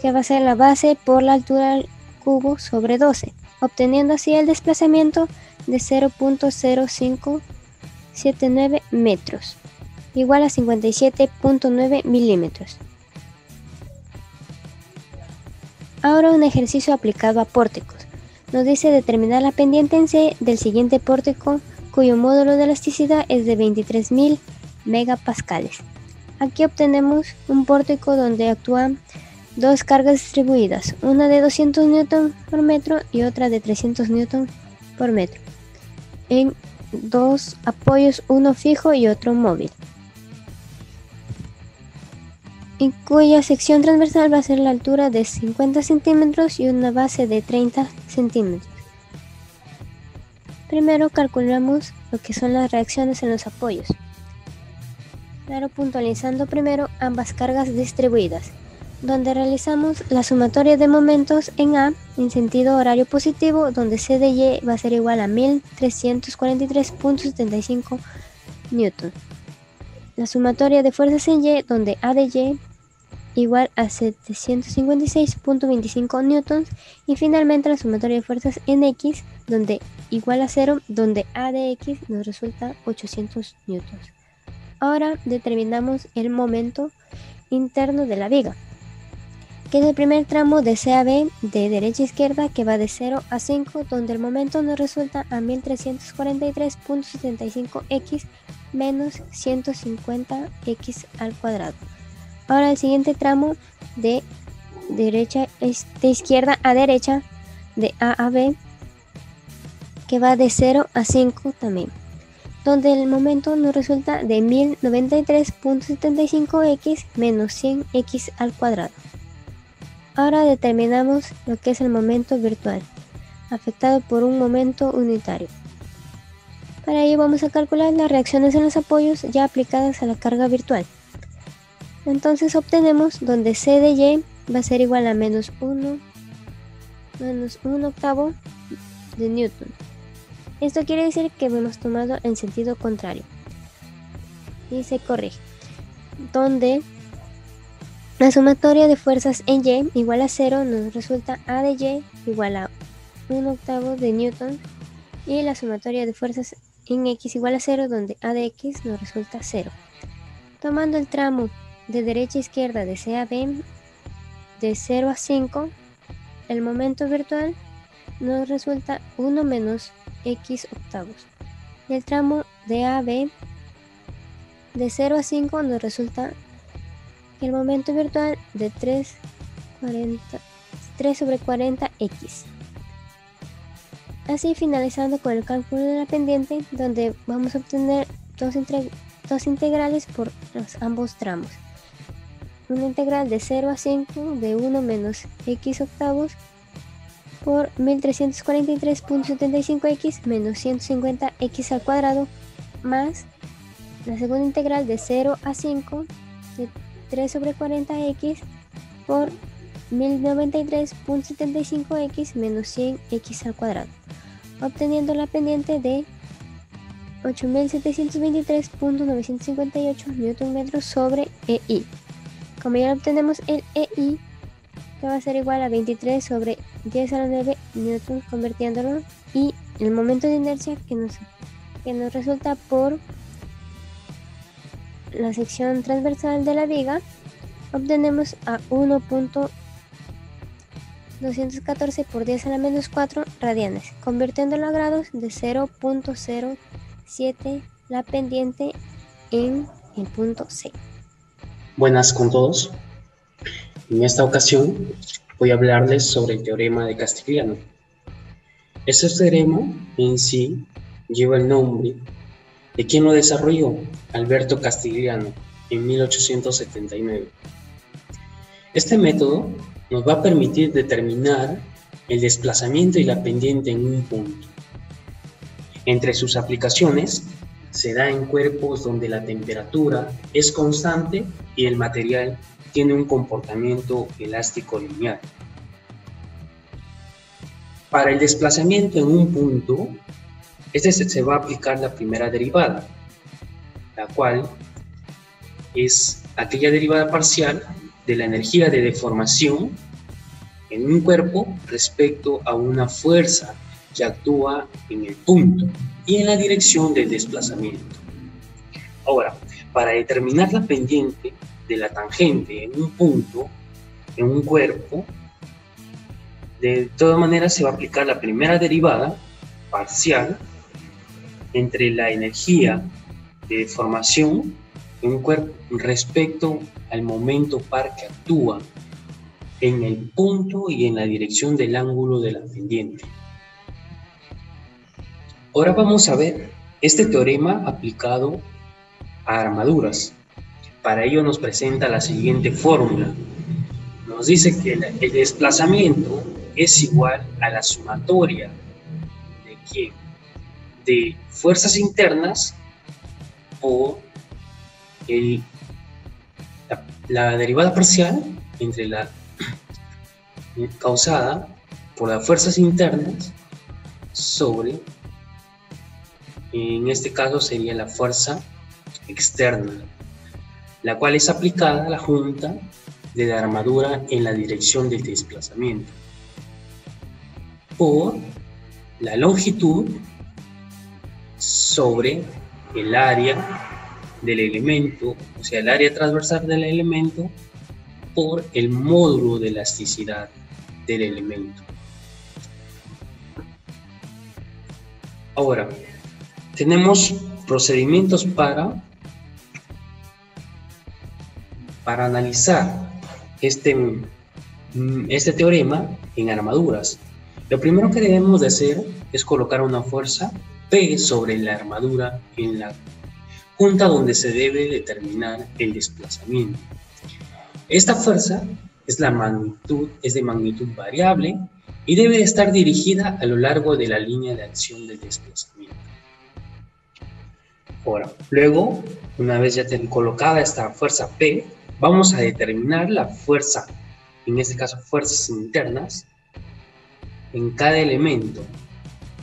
que va a ser la base por la altura al cubo sobre 12, obteniendo así el desplazamiento de 0.0579 metros, igual a 57.9 milímetros. Ahora un ejercicio aplicado a pórticos. Nos dice determinar la pendiente en C del siguiente pórtico, cuyo módulo de elasticidad es de 23.000 megapascales. Aquí obtenemos un pórtico donde actúan dos cargas distribuidas, una de 200 Newton por metro y otra de 300 Newton por metro, en dos apoyos, uno fijo y otro móvil, y cuya sección transversal va a ser la altura de 50 centímetros y una base de 30 centímetros. Primero calculamos lo que son las reacciones en los apoyos. Claro, puntualizando primero ambas cargas distribuidas, donde realizamos la sumatoria de momentos en A en sentido horario positivo, donde C de Y va a ser igual a 1343.75 newton. La sumatoria de fuerzas en Y, donde A de Y igual a 756.25 newtons, y finalmente la sumatoria de fuerzas en X, donde igual a 0, donde A de X nos resulta 800 newtons. Ahora determinamos el momento interno de la viga, que es el primer tramo de C a B de derecha a izquierda, que va de 0 a 5, donde el momento nos resulta a 1343.75x menos 150x al cuadrado. Ahora el siguiente tramo de izquierda a derecha, de A a B, que va de 0 a 5 también, donde el momento nos resulta de 1093.75x menos 100x al cuadrado. Ahora determinamos lo que es el momento virtual, afectado por un momento unitario. Para ello vamos a calcular las reacciones en los apoyos ya aplicadas a la carga virtual. Entonces obtenemos donde C de Y va a ser igual a menos 1 octavo de newton. Esto quiere decir que hemos tomado en sentido contrario y se corrige, donde la sumatoria de fuerzas en Y igual a 0 nos resulta A de Y igual a 1 octavo de newton, y la sumatoria de fuerzas en x igual a 0, donde a de x nos resulta 0. Tomando el tramo de derecha a izquierda de C a B de 0 a 5, el momento virtual nos resulta 1 menos x octavos. Y el tramo de A a B de 0 a 5 nos resulta el momento virtual de 3 sobre 40x. Así, finalizando con el cálculo de la pendiente, donde vamos a obtener dos integrales por ambos tramos. Una integral de 0 a 5 de 1 menos x octavos por 1343.75x menos 150x al cuadrado, más la segunda integral de 0 a 5 de 3 sobre 40x por 1093.75x menos 100x al cuadrado, obteniendo la pendiente de 8723.958 Nm sobre EI. Como ya obtenemos el EI, que va a ser igual a 23 sobre 10 a la 9 newtons, convirtiéndolo, y el momento de inercia que nos resulta por la sección transversal de la viga, obtenemos a 1.214 por 10 a la menos 4 radianes, convirtiéndolo a grados de 0.07 la pendiente en el punto C. Buenas con todos. En esta ocasión voy a hablarles sobre el teorema de Castigliano. Este teorema en sí lleva el nombre de quien lo desarrolló, Alberto Castigliano, en 1879. Este método nos va a permitir determinar el desplazamiento y la pendiente en un punto. Entre sus aplicaciones se da en cuerpos donde la temperatura es constante y el material tiene un comportamiento elástico lineal. Para el desplazamiento en un punto, se va a aplicar la primera derivada, la cual es aquella derivada parcial de la energía de deformación en un cuerpo respecto a una fuerza que actúa en el punto y en la dirección del desplazamiento. Ahora, para determinar la pendiente de la tangente en un punto, en un cuerpo, de todas maneras se va a aplicar la primera derivada parcial entre la energía de deformación en un cuerpo respecto al momento par que actúa en el punto y en la dirección del ángulo de la pendiente. Ahora vamos a ver este teorema aplicado a armaduras. Para ello nos presenta la siguiente fórmula. Nos dice que el desplazamiento es igual a la sumatoria de fuerzas internas por la derivada parcial entre la causada por las fuerzas internas sobre, en este caso sería la fuerza externa, la cual es aplicada a la junta de la armadura en la dirección del desplazamiento, por la longitud sobre el área del elemento, o sea, el área transversal del elemento, por el módulo de elasticidad del elemento. Ahora, tenemos procedimientos para analizar este teorema en armaduras. Lo primero que debemos de hacer es colocar una fuerza P sobre la armadura en la junta donde se debe determinar el desplazamiento. Esta fuerza es de magnitud variable y debe de estar dirigida a lo largo de la línea de acción del desplazamiento. Ahora, luego, una vez ya colocada esta fuerza P, vamos a determinar la fuerza, en este caso fuerzas internas, en cada elemento,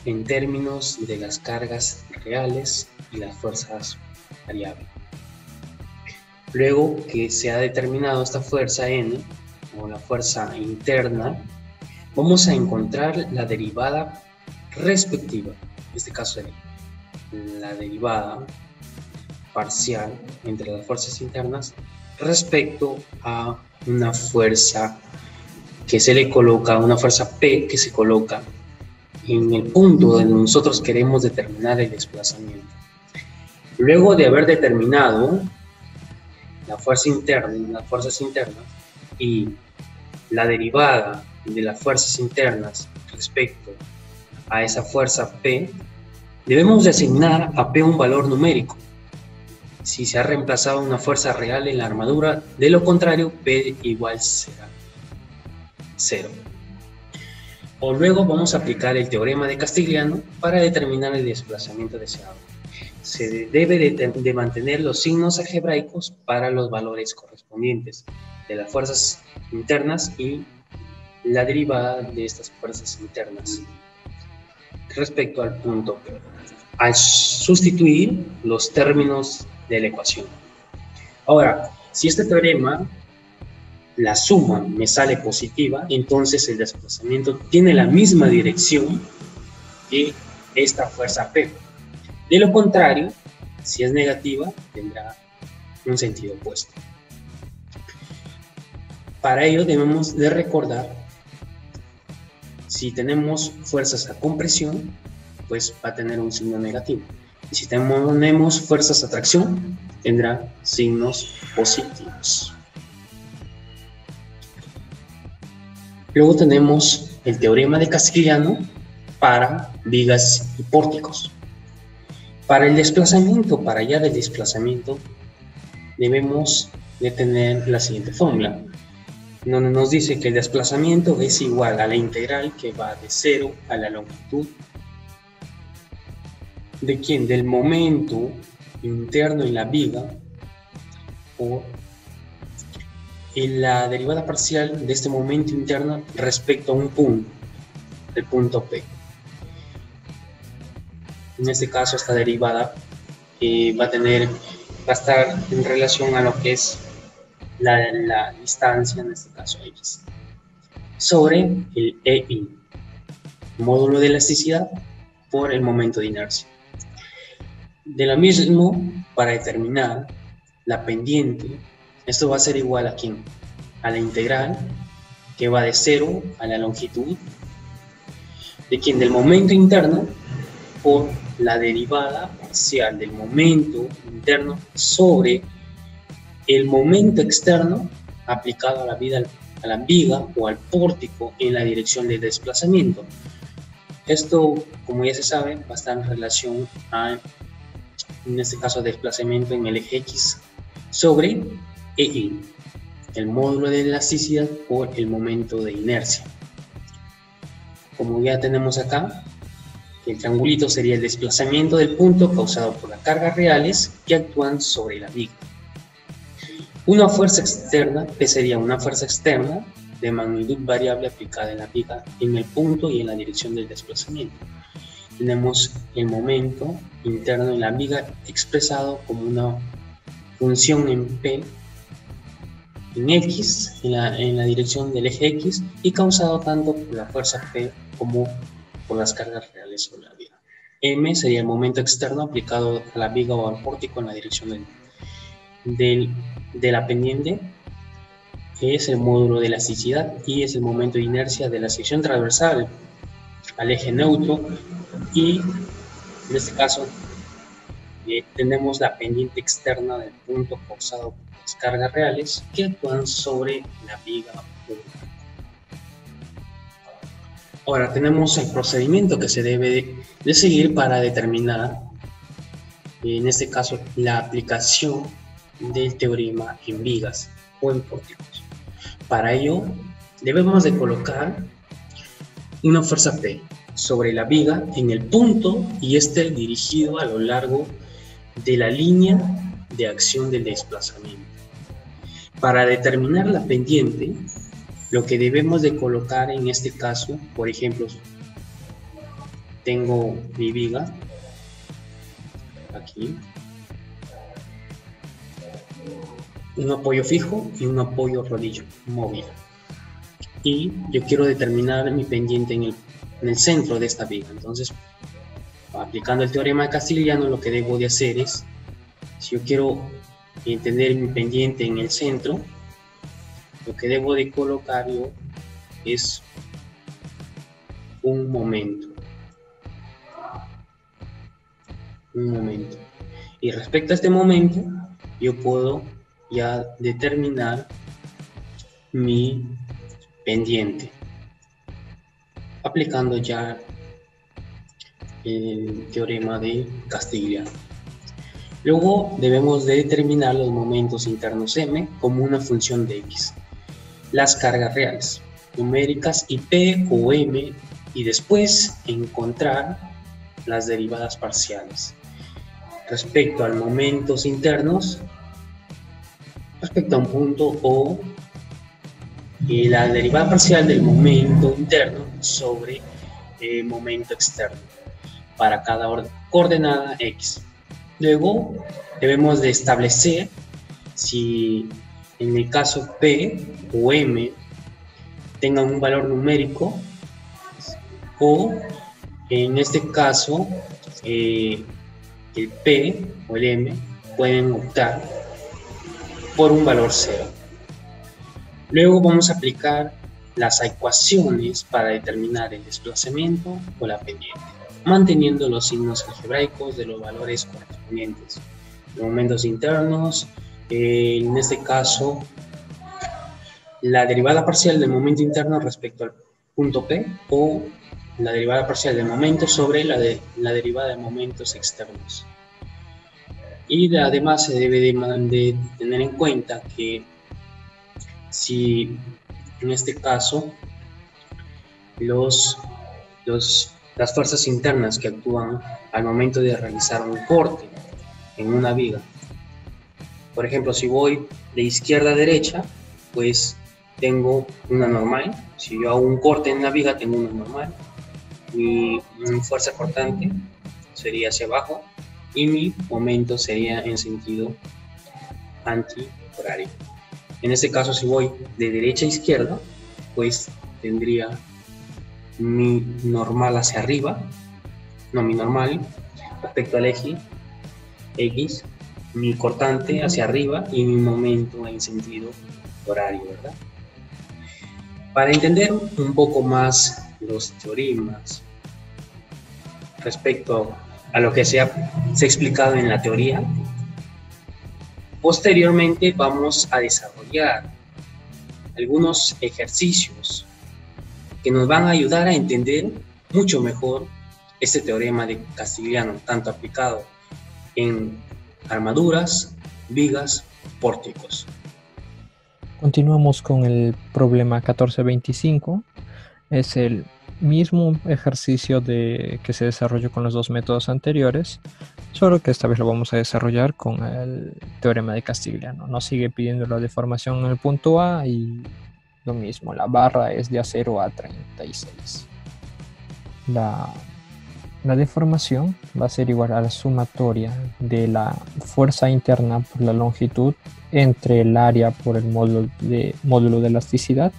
en términos de las cargas reales y las fuerzas variables. Luego que se ha determinado esta fuerza N, o la fuerza interna, vamos a encontrar la derivada respectiva. este caso sería la derivada parcial entre las fuerzas internas respecto a una fuerza que se le coloca, una fuerza P que se coloca en el punto donde nosotros queremos determinar el desplazamiento. Luego de haber determinado la fuerza interna, las fuerzas internas y la derivada de las fuerzas internas respecto a esa fuerza P, debemos de asignar a P un valor numérico. Si se ha reemplazado una fuerza real en la armadura, de lo contrario, P igual será 0. O luego vamos a aplicar el teorema de Castigliano para determinar el desplazamiento deseado. Se debe de mantener los signos algebraicos para los valores correspondientes de las fuerzas internas y la derivada de estas fuerzas internas respecto al punto P, al sustituir los términos de la ecuación. Ahora, si este teorema, la suma me sale positiva, entonces el desplazamiento tiene la misma dirección que esta fuerza P. De lo contrario, si es negativa, tendrá un sentido opuesto. Para ello debemos de recordar, si tenemos fuerzas a compresión, pues va a tener un signo negativo. Y si tenemos fuerzas a tracción, tendrá signos positivos. Luego tenemos el teorema de Castigliano para vigas y pórticos. Para el desplazamiento, para allá del desplazamiento, debemos de tener la siguiente fórmula, donde nos dice que el desplazamiento es igual a la integral que va de 0 a la longitud de ¿quién? Del momento interno en la viga por la derivada parcial de este momento interno respecto a un punto, el punto P. En este caso, esta derivada va a estar en relación a lo que es la distancia, en este caso X, sobre el EI, módulo de elasticidad por el momento de inercia. De lo mismo, para determinar la pendiente, esto va a ser igual a ¿quién? A la integral que va de 0 a la longitud de ¿quién? Del momento interno por la derivada parcial del momento interno sobre el momento externo aplicado a la viga o al pórtico en la dirección de desplazamiento. Esto, como ya se sabe, va a estar en relación a, en este caso, desplazamiento en el eje X sobre EI, el módulo de elasticidad por el momento de inercia. Como ya tenemos acá, el triangulito sería el desplazamiento del punto causado por las cargas reales que actúan sobre la viga. Una fuerza externa, P sería una fuerza externa de magnitud variable aplicada en la viga en el punto y en la dirección del desplazamiento. Tenemos el momento interno en la viga expresado como una función en P en X, en la dirección del eje X, y causado tanto por la fuerza P como por las cargas reales sobre la viga. M sería el momento externo aplicado a la viga o al pórtico en la dirección de la pendiente, que es el módulo de elasticidad, y es el momento de inercia de la sección transversal al eje neutro, y en este caso tenemos la pendiente externa del punto causado por las cargas reales que actúan sobre la viga. Ahora tenemos el procedimiento que se debe de seguir para determinar, en este caso, la aplicación del teorema en vigas o en pórticos. Para ello, debemos de colocar una fuerza P sobre la viga en el punto y este dirigido a lo largo de la línea de acción del desplazamiento. Para determinar la pendiente, lo que debemos de colocar en este caso, por ejemplo, tengo mi viga aquí, un apoyo fijo y un apoyo rodillo móvil, y yo quiero determinar mi pendiente en el centro de esta viga. Entonces, aplicando el teorema de Castigliano, lo que debo de hacer es, si yo quiero tener mi pendiente en el centro, lo que debo de colocar yo es un momento. Y respecto a este momento, yo puedo ya determinar mi pendiente, aplicando ya el teorema de Castigliano. Luego debemos de determinar los momentos internos M como una función de X, las cargas reales, numéricas y P o M, y después encontrar las derivadas parciales. Respecto a momentos internos, respecto a un punto O, y la derivada parcial del momento interno sobre el momento externo para cada coordenada X. Luego debemos de establecer si en el caso P o M tengan un valor numérico, o en este caso el P o el M pueden optar por un valor 0. Luego vamos a aplicar las ecuaciones para determinar el desplazamiento o la pendiente, manteniendo los signos algebraicos de los valores correspondientes. Los momentos internos, en este caso, la derivada parcial del momento interno respecto al punto P, o la derivada parcial del momento sobre la derivada de momentos externos. Y además se debe de tener en cuenta que si en este caso las fuerzas internas que actúan al momento de realizar un corte en una viga, por ejemplo, si voy de izquierda a derecha, pues tengo una normal. Si yo hago un corte en una viga, tengo una normal. Mi fuerza cortante sería hacia abajo y mi momento sería en sentido antihorario. En este caso, si voy de derecha a izquierda, pues tendría mi normal hacia arriba, no, mi normal respecto al eje X, mi cortante hacia arriba y mi momento en sentido horario, ¿verdad? Para entender un poco más los teoremas respecto a lo que se ha explicado en la teoría, posteriormente vamos a desarrollar algunos ejercicios que nos van a ayudar a entender mucho mejor este teorema de Castigliano, tanto aplicado en armaduras, vigas, pórticos. Continuamos con el problema 1425. Es el mismo ejercicio que se desarrolló con los dos métodos anteriores, solo que esta vez lo vamos a desarrollar con el teorema de Castigliano. Nos sigue pidiendo la deformación en el punto A y lo mismo, la barra es de A0 a 36. La deformación va a ser igual a la sumatoria de la fuerza interna por la longitud entre el área por el módulo de elasticidad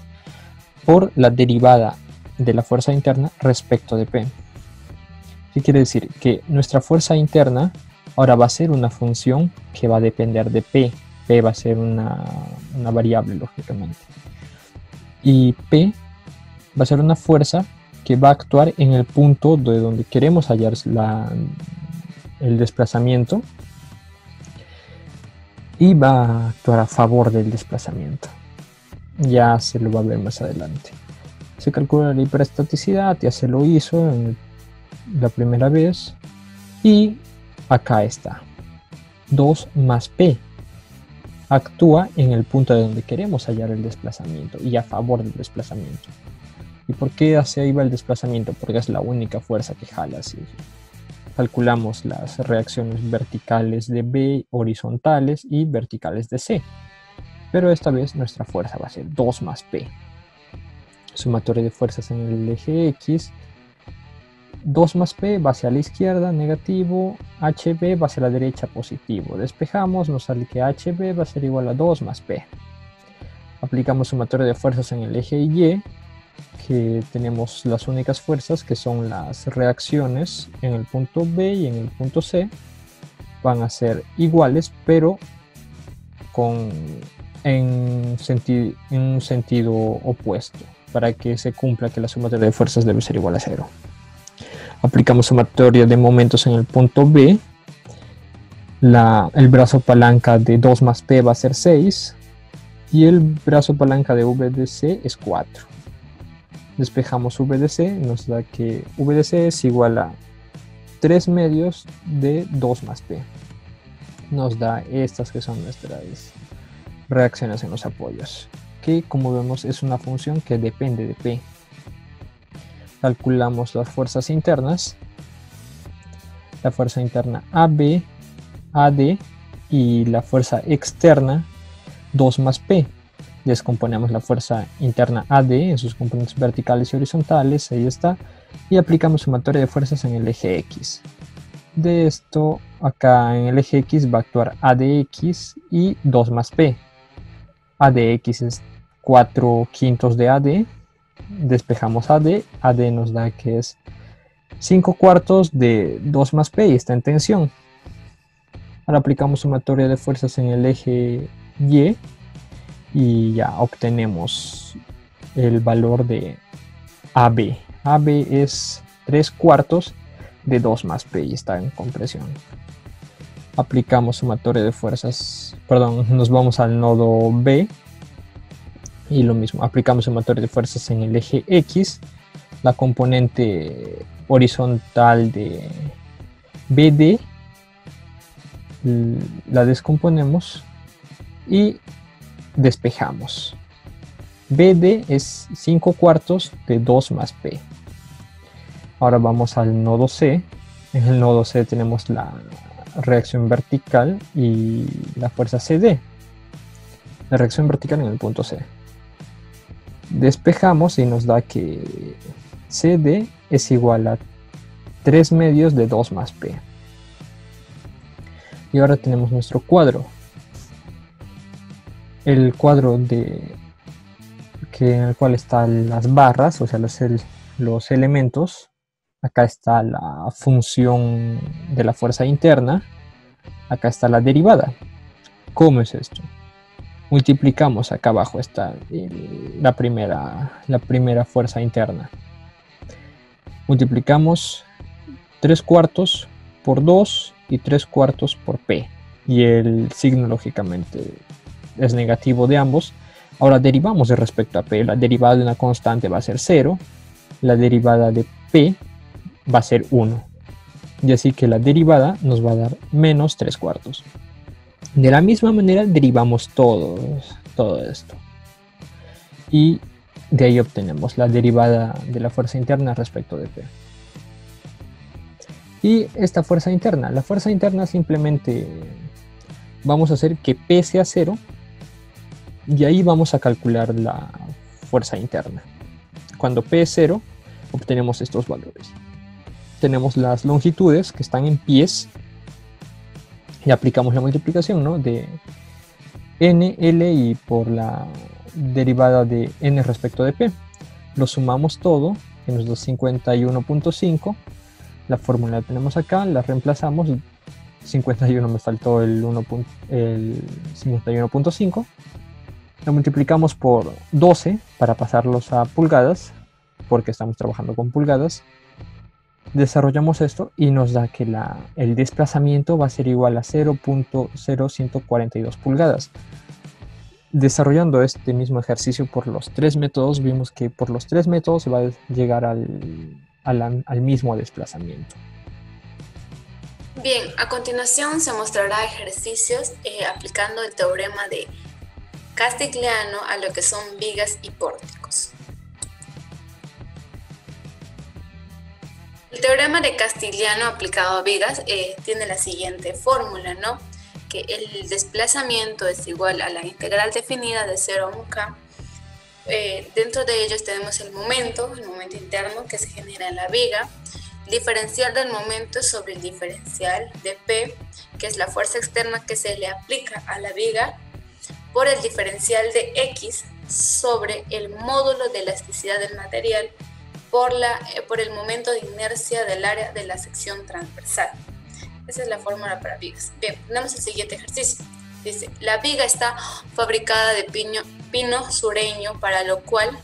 por la derivada de la fuerza interna respecto de P. ¿Qué quiere decir? Que nuestra fuerza interna ahora va a ser una función que va a depender de P. P va a ser una variable, lógicamente. Y P va a ser una fuerza que va a actuar en el punto de donde queremos hallar el desplazamiento y va a actuar a favor del desplazamiento. Ya se lo va a ver más adelante. Se calcula la hiperestaticidad, ya se lo hizo la primera vez y acá está. 2 más P actúa en el punto de donde queremos hallar el desplazamiento y a favor del desplazamiento. ¿Y por qué hacia ahí va el desplazamiento? Porque es la única fuerza que jala así. Calculamos las reacciones verticales de B, horizontales y verticales de C. Pero esta vez nuestra fuerza va a ser 2 más P. Sumatoria de fuerzas en el eje X. 2 más P va hacia la izquierda, negativo. HB va hacia la derecha, positivo. Despejamos, nos sale que HB va a ser igual a 2 más P. Aplicamos sumatoria de fuerzas en el eje Y, que tenemos las únicas fuerzas, que son las reacciones en el punto B y en el punto C, van a ser iguales, pero en un sentido opuesto, para que se cumpla que la sumatoria de fuerzas debe ser igual a 0. Aplicamos sumatoria de momentos en el punto B. El brazo palanca de 2 más P va a ser 6 y el brazo palanca de V de C es 4. Despejamos V de C, nos da que V de C es igual a 3 medios de 2 más P. Nos da estas que son nuestras reacciones en los apoyos, que como vemos es una función que depende de P. Calculamos las fuerzas internas, la fuerza interna AB, AD y la fuerza externa 2 más P. Descomponemos la fuerza interna AD en sus componentes verticales y horizontales, ahí está, y aplicamos sumatoria de fuerzas en el eje X. De esto, acá en el eje X va a actuar ADX y 2 más P. ADX es 4/5 de AD, despejamos AD, AD nos da que es 5/4 de 2 más P y está en tensión. Ahora aplicamos sumatoria de fuerzas en el eje Y ya obtenemos el valor de AB. AB es 3/4 de 2 más P y está en compresión. Aplicamos sumatoria de fuerzas, nos vamos al nodo B y lo mismo, aplicamos sumatoria de fuerzas en el eje X, la componente horizontal de BD la descomponemos y despejamos. BD es 5/4 de 2 más P. Ahora vamos al nodo C. En el nodo C tenemos la reacción vertical y la fuerza CD. La reacción vertical en el punto C. Despejamos y nos da que CD es igual a 3 medios de 2 más P. Y ahora tenemos nuestro cuadro. El cuadro en el cual están las barras, o sea, los elementos. Acá está la función de la fuerza interna. Acá está la derivada. ¿Cómo es esto? Multiplicamos, acá abajo está la primera fuerza interna. Multiplicamos 3/4 por 2 y 3/4 por P. Y el signo lógicamente es negativo de ambos. Ahora derivamos de respecto a P. La derivada de una constante va a ser 0. La derivada de P va a ser 1. Y así que la derivada nos va a dar menos 3/4. De la misma manera derivamos todo esto. Y de ahí obtenemos la derivada de la fuerza interna respecto de P. Y esta fuerza interna, la fuerza interna simplemente vamos a hacer que P sea 0 y ahí vamos a calcular la fuerza interna. Cuando P es 0 obtenemos estos valores. Tenemos las longitudes que están en pies y aplicamos la multiplicación, ¿no?, de n, l y por la derivada de n respecto de P. Lo sumamos todo, que nos da 51.5. La fórmula la tenemos acá, la reemplazamos. 51 me faltó el 51.5. Lo multiplicamos por 12 para pasarlos a pulgadas, porque estamos trabajando con pulgadas. Desarrollamos esto y nos da que el desplazamiento va a ser igual a 0.0142 pulgadas. Desarrollando este mismo ejercicio por los 3 métodos, vimos que por los 3 métodos se va a llegar al mismo desplazamiento. Bien, a continuación se mostrará ejercicios aplicando el teorema de Castigliano a lo que son vigas y pórticos. El teorema de Castigliano aplicado a vigas tiene la siguiente fórmula, ¿no? Que el desplazamiento es igual a la integral definida de 0 a 1k. Dentro de ellos tenemos el momento interno que se genera en la viga, diferencial del momento sobre el diferencial de P, que es la fuerza externa que se le aplica a la viga, por el diferencial de X, sobre el módulo de elasticidad del material por el momento de inercia del área de la sección transversal. Esa es la fórmula para vigas. Bien, tenemos el siguiente ejercicio. Dice, la viga está fabricada de pino sureño, para lo cual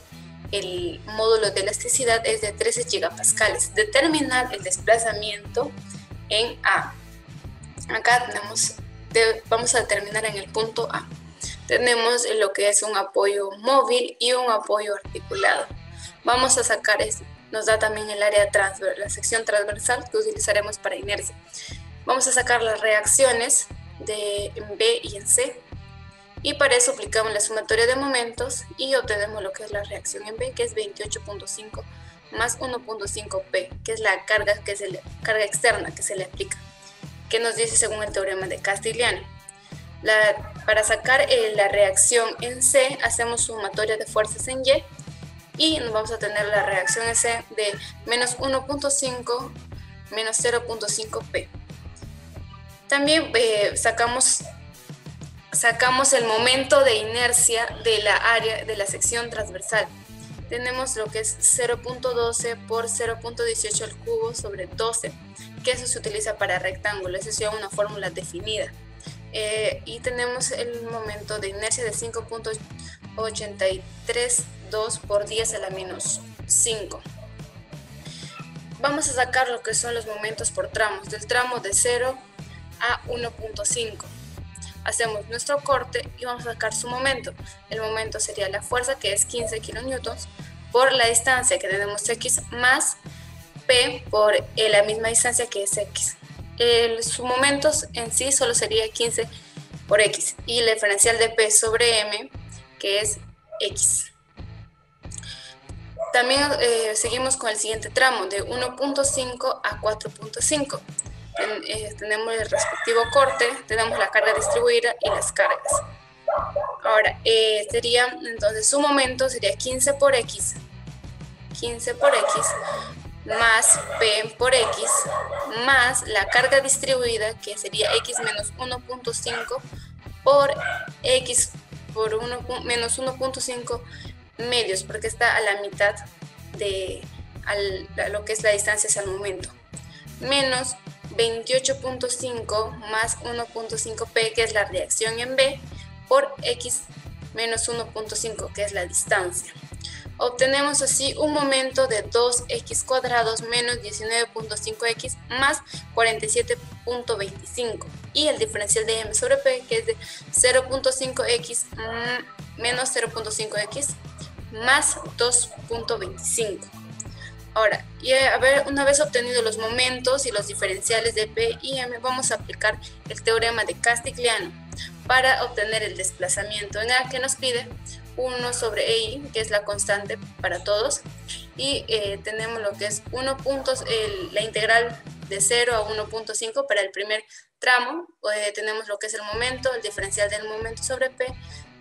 el módulo de elasticidad es de 13 gigapascales. Determinar el desplazamiento en A. Acá vamos a determinar en el punto A. Tenemos lo que es un apoyo móvil y un apoyo articulado. Vamos a sacar, nos da también el área transversal, la sección transversal que utilizaremos para inercia. Vamos a sacar las reacciones en B y en C. Y para eso aplicamos la sumatoria de momentos y obtenemos lo que es la reacción en B, que es 28.5 más 1.5P, que es la carga externa que se le aplica, que nos dice según el teorema de Castigliano. Para sacar la reacción en C, hacemos sumatoria de fuerzas en Y y nos vamos a tener la reacción en C de menos 1.5 menos 0.5P. También sacamos el momento de inercia de la área de la sección transversal. Tenemos lo que es 0.12 por 0.18 al cubo sobre 12, que eso se utiliza para rectángulo, eso es ya una fórmula definida. Y tenemos el momento de inercia de 5.832 por 10 a la menos 5. Vamos a sacar lo que son los momentos por tramos, del tramo de 0 a 1.5. Hacemos nuestro corte y vamos a sacar su momento. El momento sería la fuerza, que es 15 kilonewtons, por la distancia que tenemos X, más P por la misma distancia que es X. Su momento en sí solo sería 15 por X y el diferencial de P sobre M, que es X. También seguimos con el siguiente tramo de 1.5 a 4.5. Tenemos el respectivo corte, tenemos la carga distribuida y las cargas. Ahora, entonces su momento sería 15 por X más P por X más la carga distribuida, que sería X menos 1.5 por X por menos 1.5 medios, porque está a la mitad de lo que es la distancia hacia el momento, menos 28.5 más 1.5P, que es la reacción en B, por X menos 1.5, que es la distancia. Obtenemos así un momento de 2x cuadrados menos 19.5x más 47.25 y el diferencial de m sobre p, que es de 0.5x menos 0.5x más 2.25. Ahora, una vez obtenido los momentos y los diferenciales de P y M, vamos a aplicar el teorema de Castigliano para obtener el desplazamiento en A, que nos pide 1 sobre EI, que es la constante para todos, y tenemos lo que es la integral de 0 a 1.5 para el primer tramo. Tenemos lo que es el momento, el diferencial del momento sobre P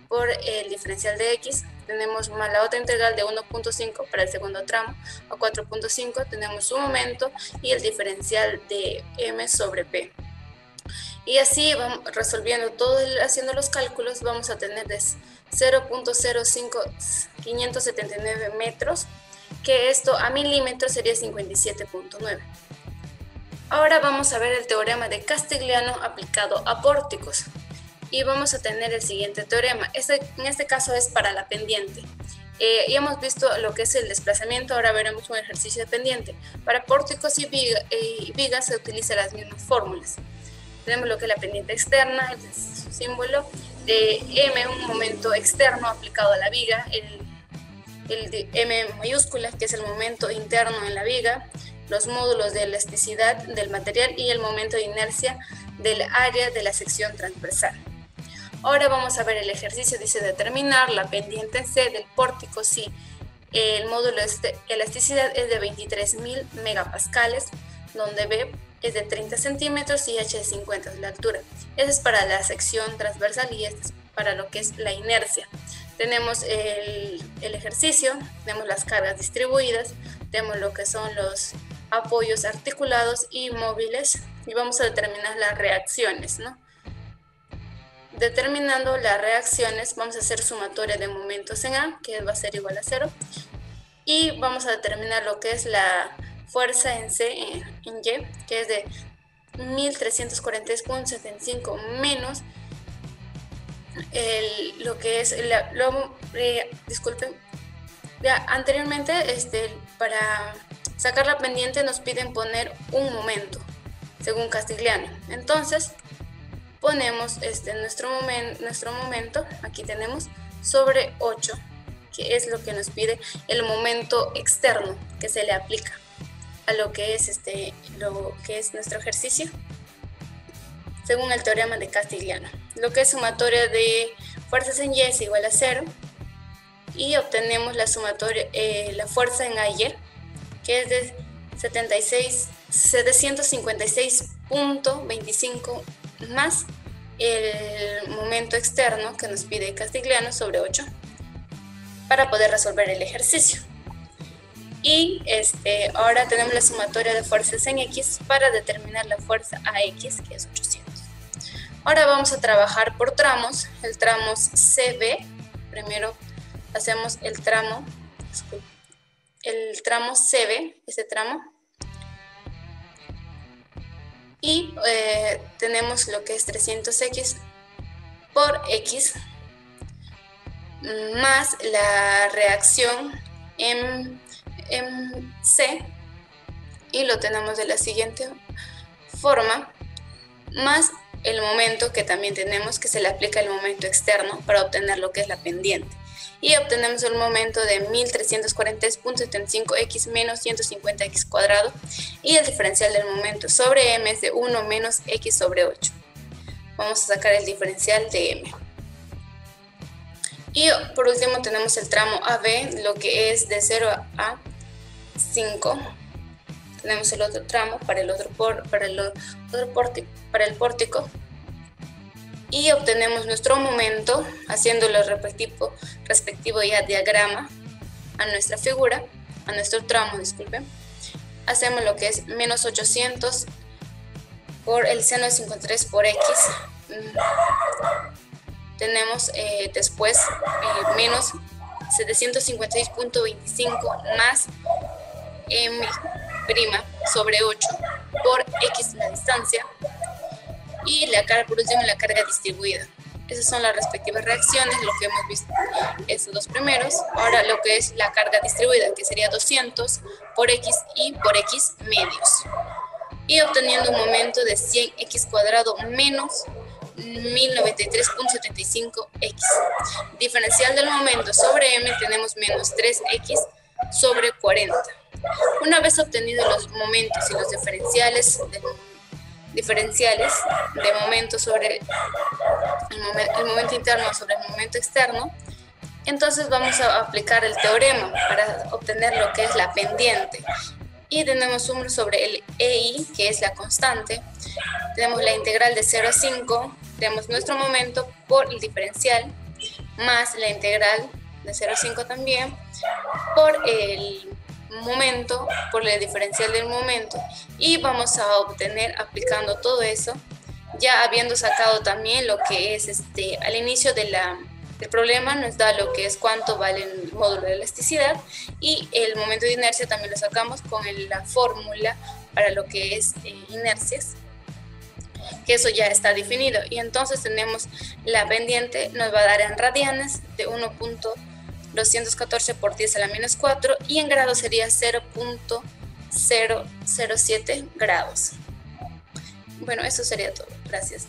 por el diferencial de X. Tenemos más la otra integral de 1.5 para el segundo tramo. A 4.5 tenemos un momento y el diferencial de M sobre P. Y así vamos resolviendo todo, haciendo los cálculos, vamos a tener 0.05579 metros, que esto a milímetros sería 57.9. Ahora vamos a ver el teorema de Castigliano aplicado a pórticos. Y vamos a tener el siguiente teorema. En este caso es para la pendiente. Ya hemos visto lo que es el desplazamiento, ahora veremos un ejercicio de pendiente. Para pórticos y vigas se utilizan las mismas fórmulas. Tenemos lo que es la pendiente externa, su símbolo de M, un momento externo aplicado a la viga, el de M mayúscula, que es el momento interno en la viga, los módulos de elasticidad del material y el momento de inercia del área de la sección transversal. Ahora vamos a ver el ejercicio. Dice determinar la pendiente C del pórtico si el módulo de elasticidad es de 23.000 megapascales, donde B es de 30 centímetros y H de 50 es la altura. Este es para la sección transversal y este es para lo que es la inercia. Tenemos el ejercicio, tenemos las cargas distribuidas, tenemos lo que son los apoyos articulados y móviles y vamos a determinar las reacciones, ¿no? determinando las reacciones, vamos a hacer sumatoria de momentos en A, que va a ser igual a 0, y vamos a determinar lo que es la fuerza en C, en Y, que es de 1343.75 menos lo que es disculpen, ya anteriormente para sacar la pendiente nos piden poner un momento según Castigliano. Entonces ponemos nuestro momento, aquí tenemos sobre 8, que es lo que nos pide el momento externo que se le aplica a lo que es nuestro ejercicio según el teorema de Castigliano. Lo que es sumatoria de fuerzas en Y es igual a 0 y obtenemos la sumatoria, la fuerza en AY, que es de 756.25 más el momento externo que nos pide Castigliano sobre 8 para poder resolver el ejercicio. Y ahora tenemos la sumatoria de fuerzas en X para determinar la fuerza AX, que es 800. Ahora vamos a trabajar por tramos. El tramo CB, primero hacemos el tramo CB, este tramo, y tenemos lo que es 300x por X más la reacción MC, y lo tenemos de la siguiente forma, más el momento que también tenemos, que se le aplica el momento externo para obtener lo que es la pendiente, y obtenemos el momento de 1343.75x menos 150x cuadrado, y el diferencial del momento sobre m es de 1 menos x sobre 8. Vamos a sacar el diferencial de m. Y por último tenemos el tramo AB, lo que es de 0 a 5. Tenemos el otro tramo para el pórtico, y obtenemos nuestro momento haciendo el respectivo ya diagrama a nuestra figura, a nuestro tramo, disculpen. Hacemos lo que es menos 800 por el seno de 53 por X. Tenemos después menos 756.25 más m' sobre 8 por X la distancia, y por último la carga distribuida. Esas son las respectivas reacciones, lo que hemos visto estos dos primeros. Ahora lo que es la carga distribuida, que sería 200 por X y por X medios, y obteniendo un momento de 100x cuadrado menos 1093.75x. Diferencial del momento sobre m tenemos menos 3x sobre 40. Una vez obtenidos los momentos y los diferenciales de momento sobre el momento interno sobre el momento externo, entonces vamos a aplicar el teorema para obtener lo que es la pendiente. Y tenemos 1 sobre el EI, que es la constante. Tenemos la integral de 0 a 5, tenemos nuestro momento por el diferencial, más la integral de 0 a 5 también, por el momento, por el diferencial del momento, y vamos a obtener, aplicando todo eso, ya habiendo sacado también lo que es al inicio del problema nos da lo que es cuánto vale el módulo de elasticidad, y el momento de inercia también lo sacamos con la fórmula para lo que es inercias, que eso ya está definido, y entonces tenemos la pendiente, nos va a dar en radianes de 1.214 por 10 a la menos 4, y en grados sería 0.007 grados. Bueno, eso sería todo. Gracias.